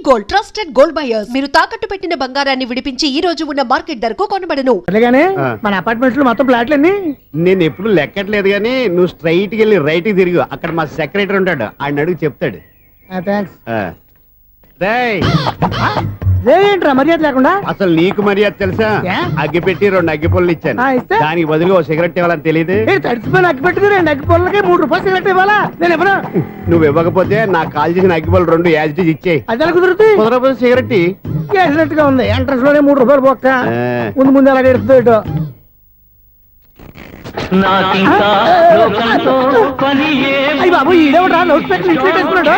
Gold trusted gold buyers. మీరు తాకట్టు పెట్టిన బంగారాన్ని విడిపించి ఈ రోజు ఉన్న మార్కెట్ ధరకు కొనబడను. మన అపార్ట్మెంట్స్ లో మొత్తం ఫ్లాట్లన్నీ నేను ఎప్పుడు లెక్కట్లేదు కానీ నువ్వు స్ట్రైట్ కి వెళ్ళి రైట్ కి తిరిగి అక్కడ మా సెక్రటరీ ఉంటాడు, ఆయన అడుగు చెప్తాడు. ఏంట్రా మర్యాద లేకుండా? అసలు నీకు మర్యాద తెలుసా? అగ్గి పెట్టి 2 అగ్గి పుల్లలు ఇచ్చాను, దానికి బదులుగా ఓ సిగరెట్ ఇవ్వాలని తెలియదు. తడిచిపోయిన అగ్గి పెట్టి 2 అగ్గి పుల్లలకి 3 రూపాయలు సిగరెట్ ఇవ్వాలా? నేను ఇవ్వను. నువ్వు ఇవ్వకపోతే నాకు కాల్ చేసిన అగ్గి పుల్లలు 2 యాజిటీస్ ఇచ్చేయి. అది ఎలా కుదురుతుంది? కుదరకపోతే సిగరెట్ వేసినట్టుగా ఉంది. ఎంట్రన్స్ లోనే 3 రూపాయలు పోక్క. ముందు అలాగే ఎడుతుంది. అయ్యి బాబు ఈడేవడా లౌడ్ స్పీకర్ ఇన్స్టేట్ చేసుకున్నాడు.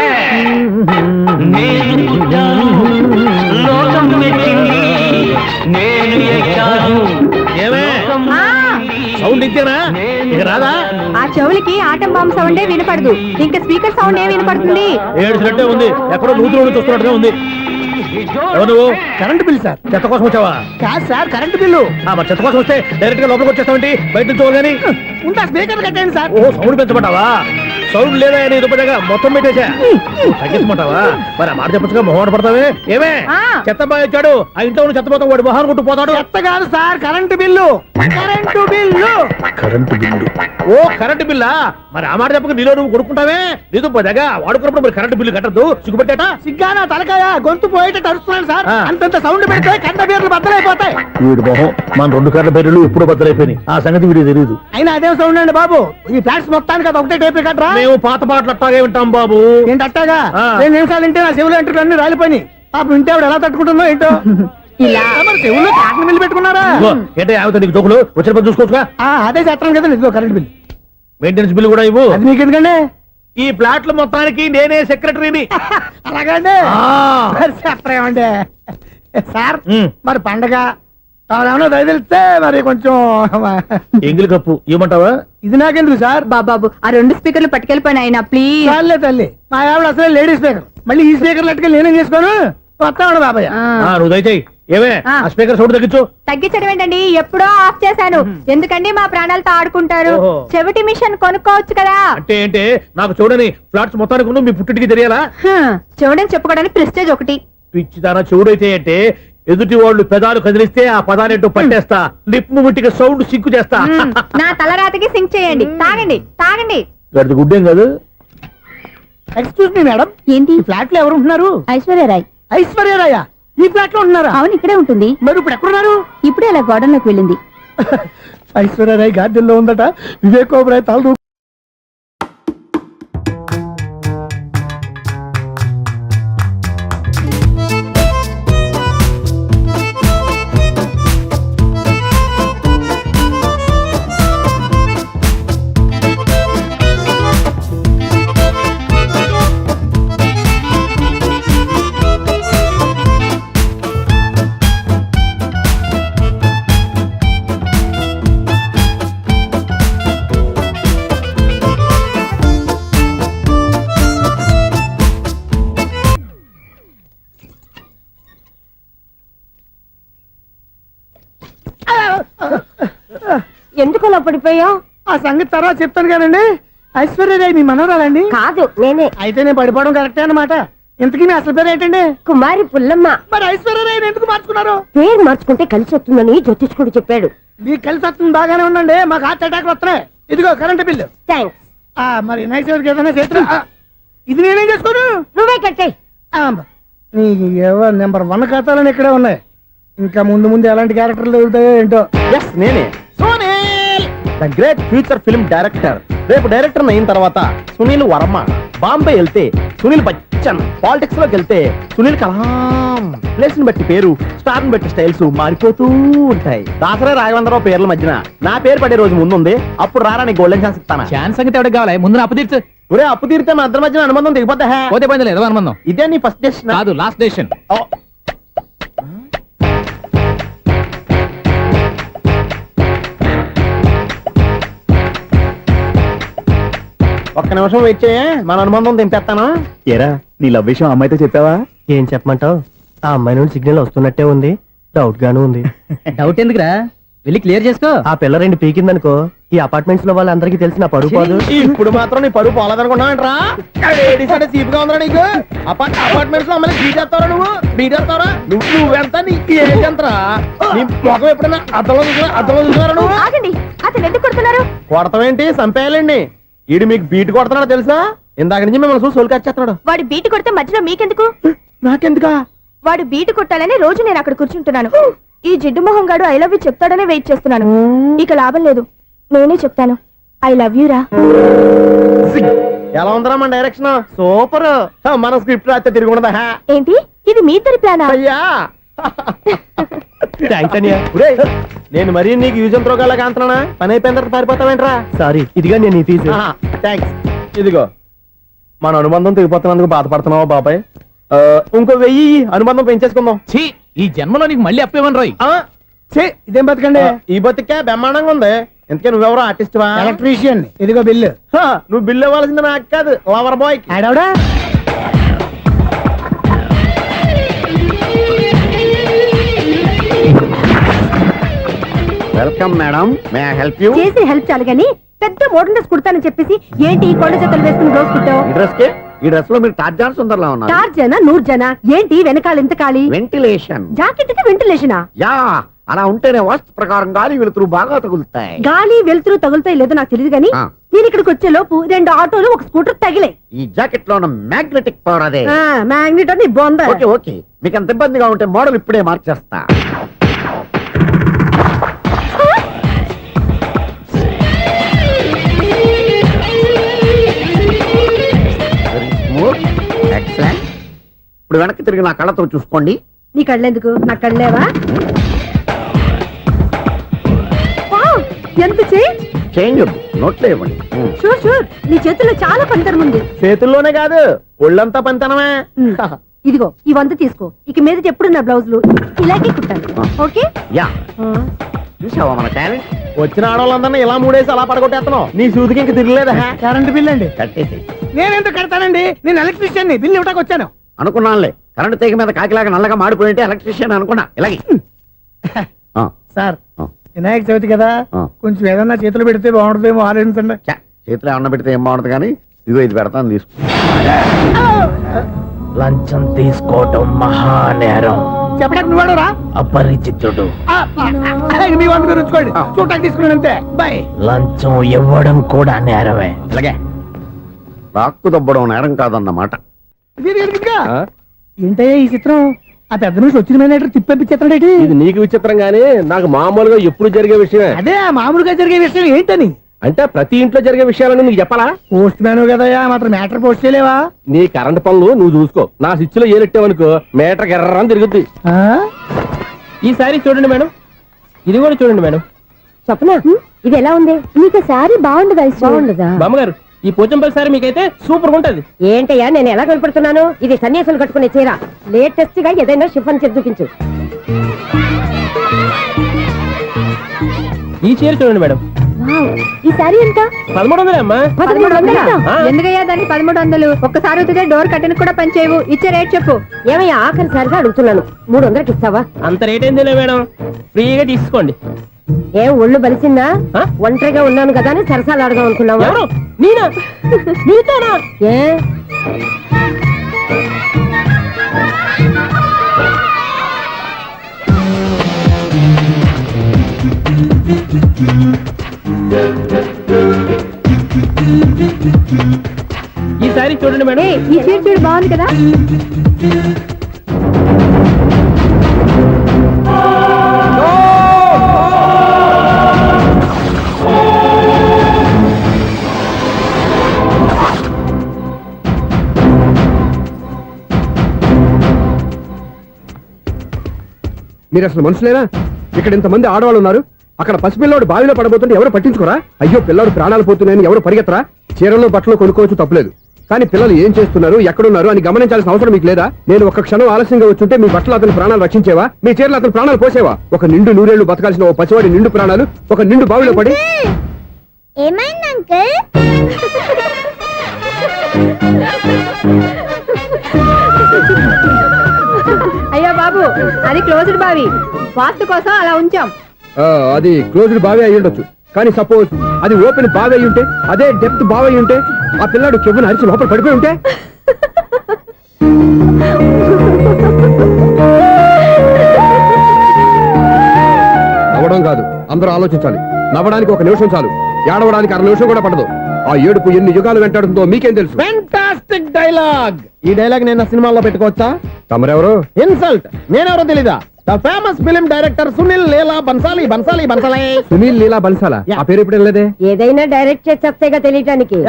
సౌండ్ ఇచ్చానా ఇక రాదా? ఆ చెవులకి ఆటం బాంబు సౌండే వినపడదు, ఇంకా స్పీకర్ సౌండ్ ఏ వినపడుతుంది? ఏడ్చినట్టే ఉంది, ఎక్కడో నూతులు చూస్తున్నట్టుగా ఉంది. నువ్వు కరెంట్ బిల్ సార్. చెత్త కోసం వచ్చావా? కాదు సార్, కరెంట్ బిల్లు. మరి చెత్త కోసం వస్తే డైరెక్ట్ గా లోపలికి వచ్చేస్తావంటి, బయట నుంచి కానీ ఉంటా. స్పీకర్ కట్టండి సార్. ఓ సౌండ్ పెంచమంటావా? సౌండ్ లేదా నీ దుప్పటగా మొత్తం పెట్టేసా. తగ్గించమంటావా? మరి ఆ మాట చెప్పచ్చుగా, మొహమాట పడతావే. ఏమే చెత్త బాగా వచ్చాడు, ఆ ఇంట్లో ఉన్న చెత్త పోతాం, వాడు మొహాన్ కొట్టు పోతాడు. చెత్త కాదు sir, current bill. Current bill. Current bill. ఓ కరెంటు బిల్లా? మరి ఆ మాట చెప్పక నీలో నువ్వు కొడుకుంటావే. నీ దుప్పటగా వాడుకున్నప్పుడు మరి కరెంటు బిల్లు కట్టద్దు, సిగ్గుపెట్టేట. సిగ్గానా తలకాయ, గొంతు పోయేటట్టు అరుస్తున్నాను సార్. అంతంత సౌండ్ పెడితే కంట బీర్లు బద్దలైపోతాయి. వీడు మొహం మన 2 కర్ల బీర్లు ఎప్పుడో బద్దలైపోయినాయి, ఆ సంగతి వీడికి తెలియదు. అయినా అదే సౌండ్ అండి బాబు. ఈ ఫ్లాట్స్ మొత్తానికి అది ఒకటే టేప్ కట్టరా? మేము పాత పాటలు అట్టాగే వింటాం బాబు. ఏంటి అట్టాగా? 2 నిమిషాలు వింటే నా చెవులు ఎంట్రులు అన్ని రాలిపోయినాయి. పాపం వింటే ఆవిడ ఎలా తట్టుకుంటుందో ఏంటో. ఇలా మరి చెవుల్లో కాటన్ బిల్లు పెట్టుకున్నారా? ఏంటో యావత నీకు జోకులు వచ్చిన పని చూసుకోవచ్చుగా. అదే చేస్తాను కదా. ఇదిగో కరెంట్ బిల్. మెయింటెనెన్స్ బిల్లు కూడా ఇవ్వు. అది మీకు ఎందుకండి? ఈ ప్లాట్ల మొత్తానికి నేనే సెక్రటరీని. అలాగండి. చెప్పరేమండి సార్. మరి పండగ ఏమన్నా దయదలిస్తే మరి కొంచెం ఎంగిలి కప్పు ఇవ్వమంటావా? ఇది నాకెందుకు సార్? బాబాబు ఆ 2 స్పీకర్లు పట్టుకెళ్ళిపోయిన ఆయన ప్లీజ్. చాలే తల్లి, మా ఆవిడ అసలే లేడీ స్పీకర్, మళ్ళీ ఈ స్పీకర్లు అట్టుకెళ్ళి నేనేం చేసుకోను. వస్తాడు బాబాయ్. నువ్వు దయచేయి. ఏమే ఆ స్పీకర్ సౌండ్ తగ్గించు. తగ్గించడం ఏంటండి, ఎప్పుడో ఆఫ్ చేశాను. ఎందుకండి మా ప్రాణాలతో ఆడుకుంటారు? చెవిటి మిషన్ కొనుక్కోవచ్చు కదా. అంటే ఏంటే నాకు చూడని ఫ్లాట్స్ మొత్తానికి ఉన్న మీ పుట్టింటికి తెలియాలా? చెవుడని చెప్పుకోవడానికి ప్రెస్టేజ్ ఒకటి. పిచ్చి దానా చెవుడైతే అంటే ఎదుటి వాళ్ళు పెదాలు కదిలిస్తే ఆ పదాలేంటో పట్టేస్తా, లిప్ ముట్టికి సౌండ్ సింకు చేస్తా. నా తలరాతకి సింక్ చేయండి. తాగండి తాగండి. గడిది గుడ్డేం కాదు. ఎక్స్క్యూజ్ మీ మేడం, ఏంటి? ఫ్లాట్ లో ఎవరు ఉంటున్నారు? ఐశ్వర్యరాయ్. ఐశ్వర్యరాయ ఈ ఫ్లాట్ లో ఉంటున్నారా? అవును, ఇక్కడే ఉంటుంది. మరి ఇప్పుడు ఎక్కడున్నారు? ఇప్పుడే అలా గార్డెన్ లోకి వెళ్ళింది. ఐశ్వర్యరాయ్ గార్డెన్ లో ఉందట. వివేక్ ఓబరాయ్ తల ఎందుకు అలా పడిపోయావు? ఆ సంగతి తర్వాత చెప్తాను కానండి. ఐశ్వర్యరాయ్ మీ మనవరాలండి? కాదు, నేనే. అయితే నేను పడిపోవడం కరెక్టే అన్నమాట. ఇంతకీ మీ అసలు పేరు ఏంటండి? కుమారి పుల్లమ్మ. మరి ఐశ్వర్యరాయ్ ఎందుకు మార్చుకున్నారు? పేరు మార్చుకుంటే కలిసి వస్తుందని జ్యోతిష్కుడు చెప్పాడు. మీకు కలిసి వస్తుంది, బాగానే ఉండండి. మాకు హార్ట్ అటాక్ వస్తున్నాయి. ఇదిగో కరెంట్ బిల్లు. థ్యాంక్స్. మరి నైట్ ఏదైనా చేస్తా. ఇది నేనేం చేసుకోను, నువ్వే కట్టే. నెంబర్ 1 ఖాతాలని ఇక్కడే ఉన్నాయి. ఇంకా ముందు ముందు ఎలాంటి క్యారెక్టర్లు దొరుకుతాయో ఏంటో. నేనే the great future film director. రేపు డైరెక్టర్ అయిన తర్వాత సునీల్ వర్మ. బాంబే వెళ్తే సునీల్ బచ్చన్, పాలిటిక్స్ లోకి వెళ్తే సునీల్ కలాం. ప్లేస్ ని బట్టి పేరు, స్టార్ ని బట్టి స్టైల్స్ మారిపోతూ ఉంటాయి. దాసరా రాఘవేంద్రరావు పేర్ల మధ్యన నా పేరు పడే రోజు ముందుంది. అప్పుడు రారా నీ గోల్డెన్ ఛాన్స్ ఇస్తాను. ఛాన్స్ సంగతి ఎవరికి కావాలి? ముందు అప్పు తీర్చు. ఒరే అప్పు తీరితే మన ఇద్దరి మధ్యన అనుబంధం దిగిపోతా. పోతే పోయింది లేదు అనుబంధం. ఇదే నీ ఫస్ట్ డెస్టినేషన్ కాదు, లాస్ట్ డెసిషన్. ఒక్క నిమిషం వెయిట్ చేయ, మన అనుబంధం దింపేస్తాను. ఏరా నీ లవ్ విషయం అమ్మాయితో చెప్పావా? ఏం చెప్పమంటావు? ఆ అమ్మాయి నుండి సిగ్నల్ వస్తున్నట్టే ఉంది, డౌట్ గాను ఉంది. డౌట్ ఎందుకురా? వెళ్ళి క్లియర్ చేసుకో. ఆ పిల్ల రెండు పీకిందనుకో ఈ అపార్ట్మెంట్స్ లో వాళ్ళందరికీ తెలిసిన పరుగు పోదు. ఇప్పుడు మాత్రం నీ పరుగు పోలేదనుకున్నావంటరా? సీపుగా ఉందా నీకు? అపార్ట్మెంట్స్ లో అమ్మని బీటేస్తావరా నువ్వు? బీటేస్తావరా? నువ్వెంత నీకు ఏంటంతరా? నీ ముఖం ఎప్పుడైనా అర్థంలో చూసారా నువ్వు? ఆగండి, అతను ఎందుకు కొడుతున్నారు? కొడతావేంటి? చంపేయాలండి. ఈడు మీకు బీట్ కొడుతున్నాడు తెలుసా? ఇందాక నుంచి మిమ్మల్ని చూసి సోల్కి వచ్చేస్తున్నాడు. వాడు బీటు కొడితే మధ్యలో మీకెందుకు? నాకెందుకా? వాడు బీటు కొట్టాలని రోజు నేను అక్కడ కూర్చుంటున్నాను. ఈ జిడ్డు మొహం గాడు ఐ లవ్ యూ చెప్తాడనే వెయిట్ చేస్తున్నాను. ఇక లాభం లేదు, నేనే చెప్తాను ఐ లవ్ యూ రా. ఎలా ఉందరా మన డైరెక్షన్? సూపర్. మన స్క్రిప్ట్ రాస్తే తిరిగి ఉండదా? ఏంటి ఇది మీ ఇద్దరి ప్లానా? అయ్యా నేను మరీ నీకు యూజ్ ఎంత రోగాలకు అంటున్నా? పని అయిపోయిన తర్వాత పారిపోతావేంట్రా? సారీ, ఇదిగా నేను తీసు. థ్యాంక్స్. ఇదిగో మన అనుబంధం తెగిపోతున్నందుకు బాధపడుతున్నావా బాబాయ్? ఇంకో 1000 అనుబంధం పెంచేసుకుందాం. ఛీ, ఈ జన్మలో నీకు మళ్ళీ అప్పేవన్ రోయ్. ఇదేం బతకండి? ఈ బతికే బ్రహ్మాండంగా ఉంది. ఎందుకే నువ్వెవరో ఆర్టిస్ట్ వా? ఎలక్ట్రీషియన్. ఇదిగో బిల్లు. నువ్వు బిల్లు ఇవ్వాల్సింది నాకు కాదు, లవర్ బాయ్. ఆడవడా? Welcome madam, may I help you? చేసి హెల్ప్ చాలు గాని పెద్ద మోడల్ డ్రెస్ కుడతానని చెప్పేసి ఏంటి ఈ కొండ జతలు వేసుకుని రోజు కుట్టావు? ఈ డ్రెస్ కే ఈ డ్రెస్ లో మీరు టార్జాన్ సుందర్లా ఉన్నారు. టార్జనా నూర్జనా ఏంటి వెనకాల ఇంత ఖాళీ? వెంటిలేషన్. జాకెట్ కి వెంటిలేషనా? యా, అలా ఉంటేనే వాస్తు ప్రకారం గాలి వెలుతురు బాగా తగులుతాయి. గాలి వెలుతురు తగులుతాయి లేదో నాకు తెలియదు గానీ నేను ఇక్కడికి వచ్చే లోపు 2 ఆటోలు ఒక స్కూటర్ తగిలే. ఈ జాకెట్ లో ఉన్న మ్యాగ్నెటిక్ పవర్ అదే. మ్యాగ్నెట్ అని బొంద. ఓకే ఓకే, మీకు అంత ఇబ్బందిగా ఉంటే మోడల్ ఇప్పుడే మార్చేస్తా. ఎక్సలెంట్. ఇప్పుడు వెనక్కి తిరిగి నా కళ్ళతో చూసుకోండి. నీ కళ్ళెందుకు? నా కళ్ళేవా? ఎంత చేంజ్? చేంజ్ నోట్లో ఇవ్వండి. షూర్ షూర్, నీ చేతుల్లో చాలా పంతరం ఉంది. చేతుల్లోనే కాదు ఒళ్ళంతా పంతనమే. ఇదిగో ఈ 100 తీసుకో. ఇక మీద ఎప్పుడు నా బ్లౌజులు ఇలాగే కుట్టాను. ఓకే? యా, చూసావా మన టాలెంట్? వచ్చిన ఆడవాళ్ళందరినీ ఇలా మూడేసి అలా పడగొట్టేస్తున్నావు. నీ సూదికి ఇంక తిరగలేదా? కరెంట్ బిల్ అండి. కట్టేసి. నేనెందుకు కడతానండి? నేను ఎలక్ట్రీషియన్. బిల్లు ఇవ్వడానికి వచ్చాను. అనుకున్నానులే, కరెంట్ తీగ మీద కాకిలాగా నల్లగా మాడిపోయింటే ఎలక్ట్రీషియన్ అనుకున్నా. ఇలాగే సార్, వినాయక చవితి కదా, కొంచెం ఏదన్నా చేతులు పెడితే బాగుంటుందేమో ఆలోచించండి. చేతిలో అన్న పెడితే ఏం బాగుంటుంది కానీ ఇదిగో ఇది పెడతాను, తీసుకో. లంచం తీసుకోవటం మహానేరం. చెప్పడానికి నువ్వాడరా? అపరిచితుడు. మీ వంద మీరు ఉంచుకోండి, చూడటానికి తీసుకున్నాను అంతే. బాయ్. లంచం ఇవ్వడం కూడా నేరమే. ఇలాగే రాక్కు దబ్బడం నేరం కాదన్నమాట. ఏంటయ్యా ఈ చిత్రం? ఆ పెద్ద నుంచి వచ్చిన మేనేటర్ తిప్పించేస్తాడేటి? ఇది నీకు విచిత్రం గానీ నాకు మామూలుగా ఎప్పుడు జరిగే విషయమే. అదే మామూలుగా జరిగే విషయం ఏంటని? అంటే ప్రతి ఇంట్లో జరిగే విషయాలను నీకు చెప్పాలా? పోస్ట్ మ్యాన్ కదయ్యా, మాత్రం మ్యాటర్ పోస్ట్ చేయలేవా? నీ కరెంట్ పనులు నువ్వు చూసుకో. నా స్విచ్ లో ఏలెట్టావనుకో మీటర్ ఎర్రని తిరుగుద్ది. ఈసారి చూడండి మేడం, ఇది కూడా చూడండి మేడం. చెప్పనా ఇది ఎలా ఉంది? నీకు సారీ బాగుండదా? బాగుండదా బామ్మగారు? ఈ పోచంపల్లి సారీ మీకైతే సూపర్ ఉంటది. ఏంటయ్యా నేను ఎలా కనపడుతున్నాను? ఇది సన్యాసులు కట్టుకునే చీర. లేటెస్ట్ గా ఏదైనా షిఫాన్ చేసి చూపించు. ఈ చీర చూడండి మేడం. ఈ సారీ ఎంత? 1300 అమ్మా. 1300? ఎందుకయ్యా దాన్ని 1300? ఒక్కసారి అవుతుందే డోర్ కట్టెన్ కూడా పని చేయవు. ఇచ్చే రేట్ చెప్పు. ఏమయ్యా ఆఖరిసారిగా అడుగుతున్నాను, 300కి ఇస్తావా? అంత రేట్ ఏందిలే మేడం, ఫ్రీగా తీసుకోండి. ఏం ఒళ్ళు బలిసిందా? ఒంటరిగా ఉన్నాను కదా అని సరసాలు అడదాం అనుకున్నావా? ఎవరు? నేనా? నీతోనా? ఏ ఈ సారీ చూడండి మేడం. ఈ చీర చూడు, బాగుంది కదా? మీరు అసలు మనుషులేనా? ఇక్కడ ఇంతమంది ఆడవాళ్ళు ఉన్నారు, అక్కడ పసిపిల్లాడు బావిలో పడబోతుంటే ఎవరు పట్టించుకోరా? అయ్యో పిల్లాడు ప్రాణాలు పోతున్నాయని ఎవరు పరిగెత్తరా? చీరలు బట్టలు కొనుక్కోవచ్చు, తప్పులేదు. కానీ పిల్లలు ఏం చేస్తున్నారు, ఎక్కడున్నారు అని గమనించాల్సిన అవసరం మీకు లేదా? నేను ఒక క్షణం ఆలస్యంగా వచ్చుంటే మీ బట్టలు అతని ప్రాణాలు రక్షించేవా? మీ చీరలు అతని ప్రాణాలు పోసేవా? ఒక నిండు నూరేళ్లు బతకాల్సిన ఓ పసివాడి నిండు ప్రాణాలు ఒక నిండు బావిలో పడి. ఏమైంది అంకుల్? అయ్యో బాబు, అది క్లోజ్డ్ బావి, వాస్తు కోసం అలా ఉంచాం. అది క్లోజ్డ్ బావి అయి ఉండొచ్చు, కానీ సపోజ్ అది ఓపెన్ బావి అయి ఉంటే, అదే డెప్త్ బావి అయి ఉంటే, ఆ పిల్లాడు కెవ్వును అరిచి లోపల పడిపోయి ఉంటే, నవ్వడం కాదు, అందరూ ఆలోచించాలి. నవ్వడానికి 1 నిమిషం చాలు, ఏడవడానికి 1/2 నిమిషం కూడా పడదు. ఆ ఏడుపు ఎన్ని యుగాలు వెంటాడుతుందో మీకేం తెలుసు? Fantastic dialogue. ఈ డైలాగ్ నేను సినిమాలో పెట్టుకోవచ్చా? తమరెవరు? ఇన్సల్ట్. నేనెవరో తెలీదా? The famous film director Sunil Leela Bansali. Bansali Bansali Sunil Leela బన్సాలా? ఆ పేరు ఇప్పుడు లేదే. ఏదైనా డైరెక్ట్ చేసి చెప్తేగా తెలియటానికి.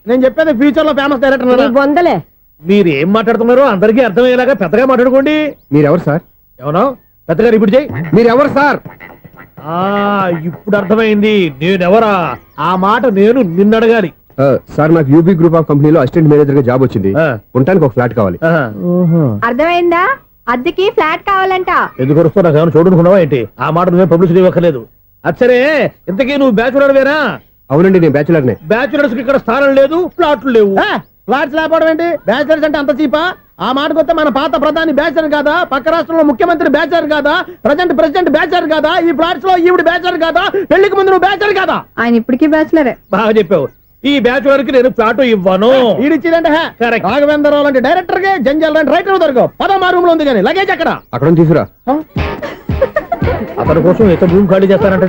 నేను చెప్పేది ఫ్యూచర్ లో ఫేమస్ డైరెక్టర్. బొందలే. మీరు ఏం మాట్లాడుతున్నారో అందరికీ అర్థమయ్యేలాగా పెద్దగా మాట్లాడుకోండి. మీరెవరు సార్? ఎవరో పెద్దగా రిపీట్ చేయి. మీరెవరు సార్? ఇప్పుడు అర్థమైంది నేనెవరా. ఆ మాట నేను నిన్ను అడగాలి. సార్, నాకు యూబీ గ్రూప్ ఆఫ్ కంపెనీలో అసిస్టెంట్ మేనేజర్ గా జాబ్ వచ్చింది. ఉండటానికి 1 ఫ్లాట్ కావాలి. అర్థమైందా? అద్దెకి ఫ్లాట్ కావాలంట. ఎందుకు వస్తావు? నాకు ఏమైనా చూడనుకున్నావా ఏంటి? ఆ మాట నువ్వే పబ్లిసిటీ ఇవ్వక్కర్లేదు. అచ్చరే, ఇంతకీ నువ్వు బ్యాచులర్ వేరా? అవునండి, నేను బ్యాచులర్నే. బ్యాచులర్స్ కి ఇక్కడ స్థానం లేదు, ప్లాట్లు లేవు. ఫ్లాట్స్ లేకపోవడం ఏంటి? బ్యాచిలర్స్ అంటే అంత చీపా? ఆ మాటకొస్తే మన పాత ప్రధాని బ్యాచర్ కాదా? పక్క రాష్ట్రంలో ముఖ్యమంత్రి బ్యాచర్ కాదా? ప్రెసిడెంట్ బ్యాచర్ కాదా? ఈ ఫ్లాట్స్ లో ఈవిడ బ్యాచర్ కాదా? పెళ్లికి ముందు నువ్వు బ్యాచర్ కాదా? ఆయన ఇప్పటికీ బ్యాచులరే. బాగా చెప్పావు. ఈ బ్యాచులర్ కి నేను ప్లాట్ ఇవ్వను. ఈడిచ్చిందంటే రాఘవేంద్రరావు లాంటి డైరెక్టర్ కి జంజల్ లాంటి రైటర్ దొరకవు. 10వ రూమ్ లో ఉంది కానీ లగేజ్ అక్కడ. అక్కడ తీసుకురా. అతని కోసం ఎంత రూమ్ ఖాళీ చేస్తానంటే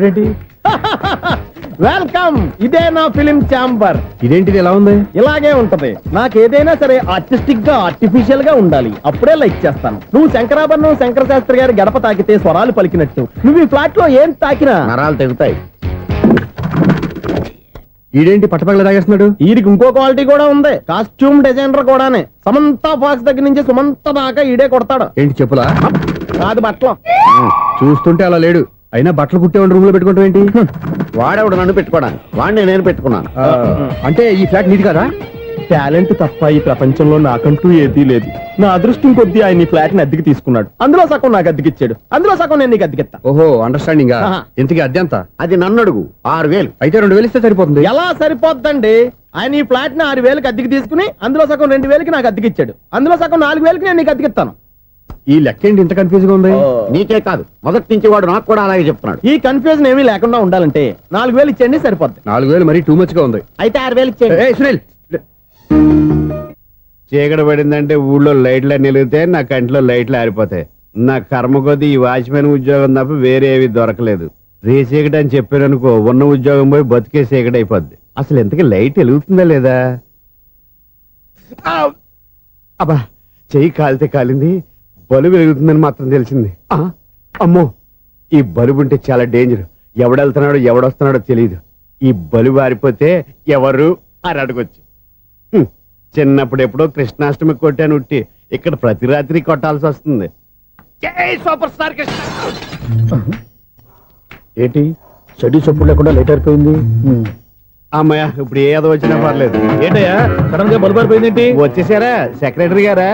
వెల్కమ్. ఇదే నా ఫిలిం ఛాంబర్. ఇదేంటిది ఎలా ఉంది? ఇలాగే ఉంటది. నాకు ఏదైనా సరే ఆర్టిస్టిక్ గా ఆర్టిఫిషియల్ గా ఉండాలి, అప్పుడే లైక్ చేస్తాను. నువ్వు శంకరాభరణం శంకర శాస్త్రి గారి గడప తాకితే స్వరాలు పలికినట్టు నువ్వు ఈ ఫ్లాట్ లో ఏం తాకినా నరాలు తెగుతాయి. ఈడేంటి పట్టపగల తాగేస్తున్నాడు? వీరికి ఇంకో క్వాలిటీ కూడా ఉంది. కాస్ట్యూమ్ డిజైనర్ కూడానే. సమంత ఫాక్స్ దగ్గర నుంచి సుమంత దాకా ఈడే కొడతాడు. ఏంటి చెప్పులా? కాదు, బట్టలు. చూస్తుంటే అలా లేడు. అయినా బట్టలు కుట్టేవాడి రూమ్ లో పెట్టుకుంటాం ఏంటి? వాడేవాడు నన్ను పెట్టుకోవడానికి, వాడిని నేను పెట్టుకున్నాను. అంటే ఈ ఫ్లాట్ నీది కదా? టాలెంట్ తప్ప ఈ ప్రపంచంలో నాకంటూ ఏదీ లేదు. నా అదృష్టం కొద్దీ ఆయన ఈ ఫ్లాట్ ని అద్దెకి తీసుకున్నాడు. అందులో సగం నాకు అద్దెకిచ్చాడు, అందులో సగం నేను నీకు అద్దెకిస్తా. ఓహో, అండర్స్టాండింగ్. ఆహా. ఇంతకీ అద్దె ఎంత? అది నన్ను అడుగు. 6,000. అయితే 2,000 ఇస్తే సరిపోతుంది. ఎలా సరిపోద్దండి? ఆయన ఈ ఫ్లాట్ ని 6,000కి అద్దెకి తీసుకుని అందులో సగం 2,000కి నాకు అద్దెకిచ్చాడు, అందులో సగం 4,000కి నేను నీకు అద్దెకిస్తాను. ఈ లెక్క ఏంటి ఇంత కన్ఫ్యూజ్ గా ఉంది? నీకే కాదు, మొదటి నుంచి వాడు నాకు కూడా అలాగే చెప్తున్నాడు. ఈ కన్ఫ్యూజన్ ఏమీ లేకుండా ఉండాలంటే 4,000 ఇచ్చేయండి, సరిపోద్ది. 4,000 మరీ టూ మచ్ గా ఉంది. అయితే 6,000 ఇచ్చేయండి. ఏయ్ సునీల్, చీకటి పడిందంటే ఊళ్ళో లైట్లు నిలిగితే నా కంట్లో లైట్లు ఆరిపోతాయి. నా కర్మ కొద్దీ ఈ వాచ్మెన్ ఉద్యోగం తప్ప వేరే ఏవి దొరకలేదు. రేచీకటి అని చెప్పారనుకో, ఉన్న ఉద్యోగం పోయి బతికే చీకటి అయిపోద్ది. అసలు ఇంతకీ లైట్ వెలుగుతుందా లేదా? అబ్బా, చెయ్యి కాలితే కాలింది, బలుబు వెలుగుతుందని మాత్రం తెలిసింది. అమ్మో, ఈ బలుబు ఉంటే చాలా డేంజర్. ఎవడెళ్తున్నాడో ఎవడొస్తున్నాడో తెలియదు. ఈ బలుబు ఆరిపోతే ఎవరు అని అడగొచ్చు. చిన్నప్పుడు ఎప్పుడో కృష్ణాష్టమి కొట్టాను ఉట్టి, ఇక్కడ ప్రతి రాత్రి కొట్టాల్సి వస్తుంది. Super star Krishna. ఏంటి చెడు చెప్పుడు లేకుండా లేట్ అయిపోయింది? అమ్మయ్య, ఇప్పుడు ఏదో వచ్చినా పర్లేదు. ఏంటయ్యా సడన్ గా బల్బు ఆరిపోయింది ఏంటి? వచ్చేసారా సెక్రటరీ గారా?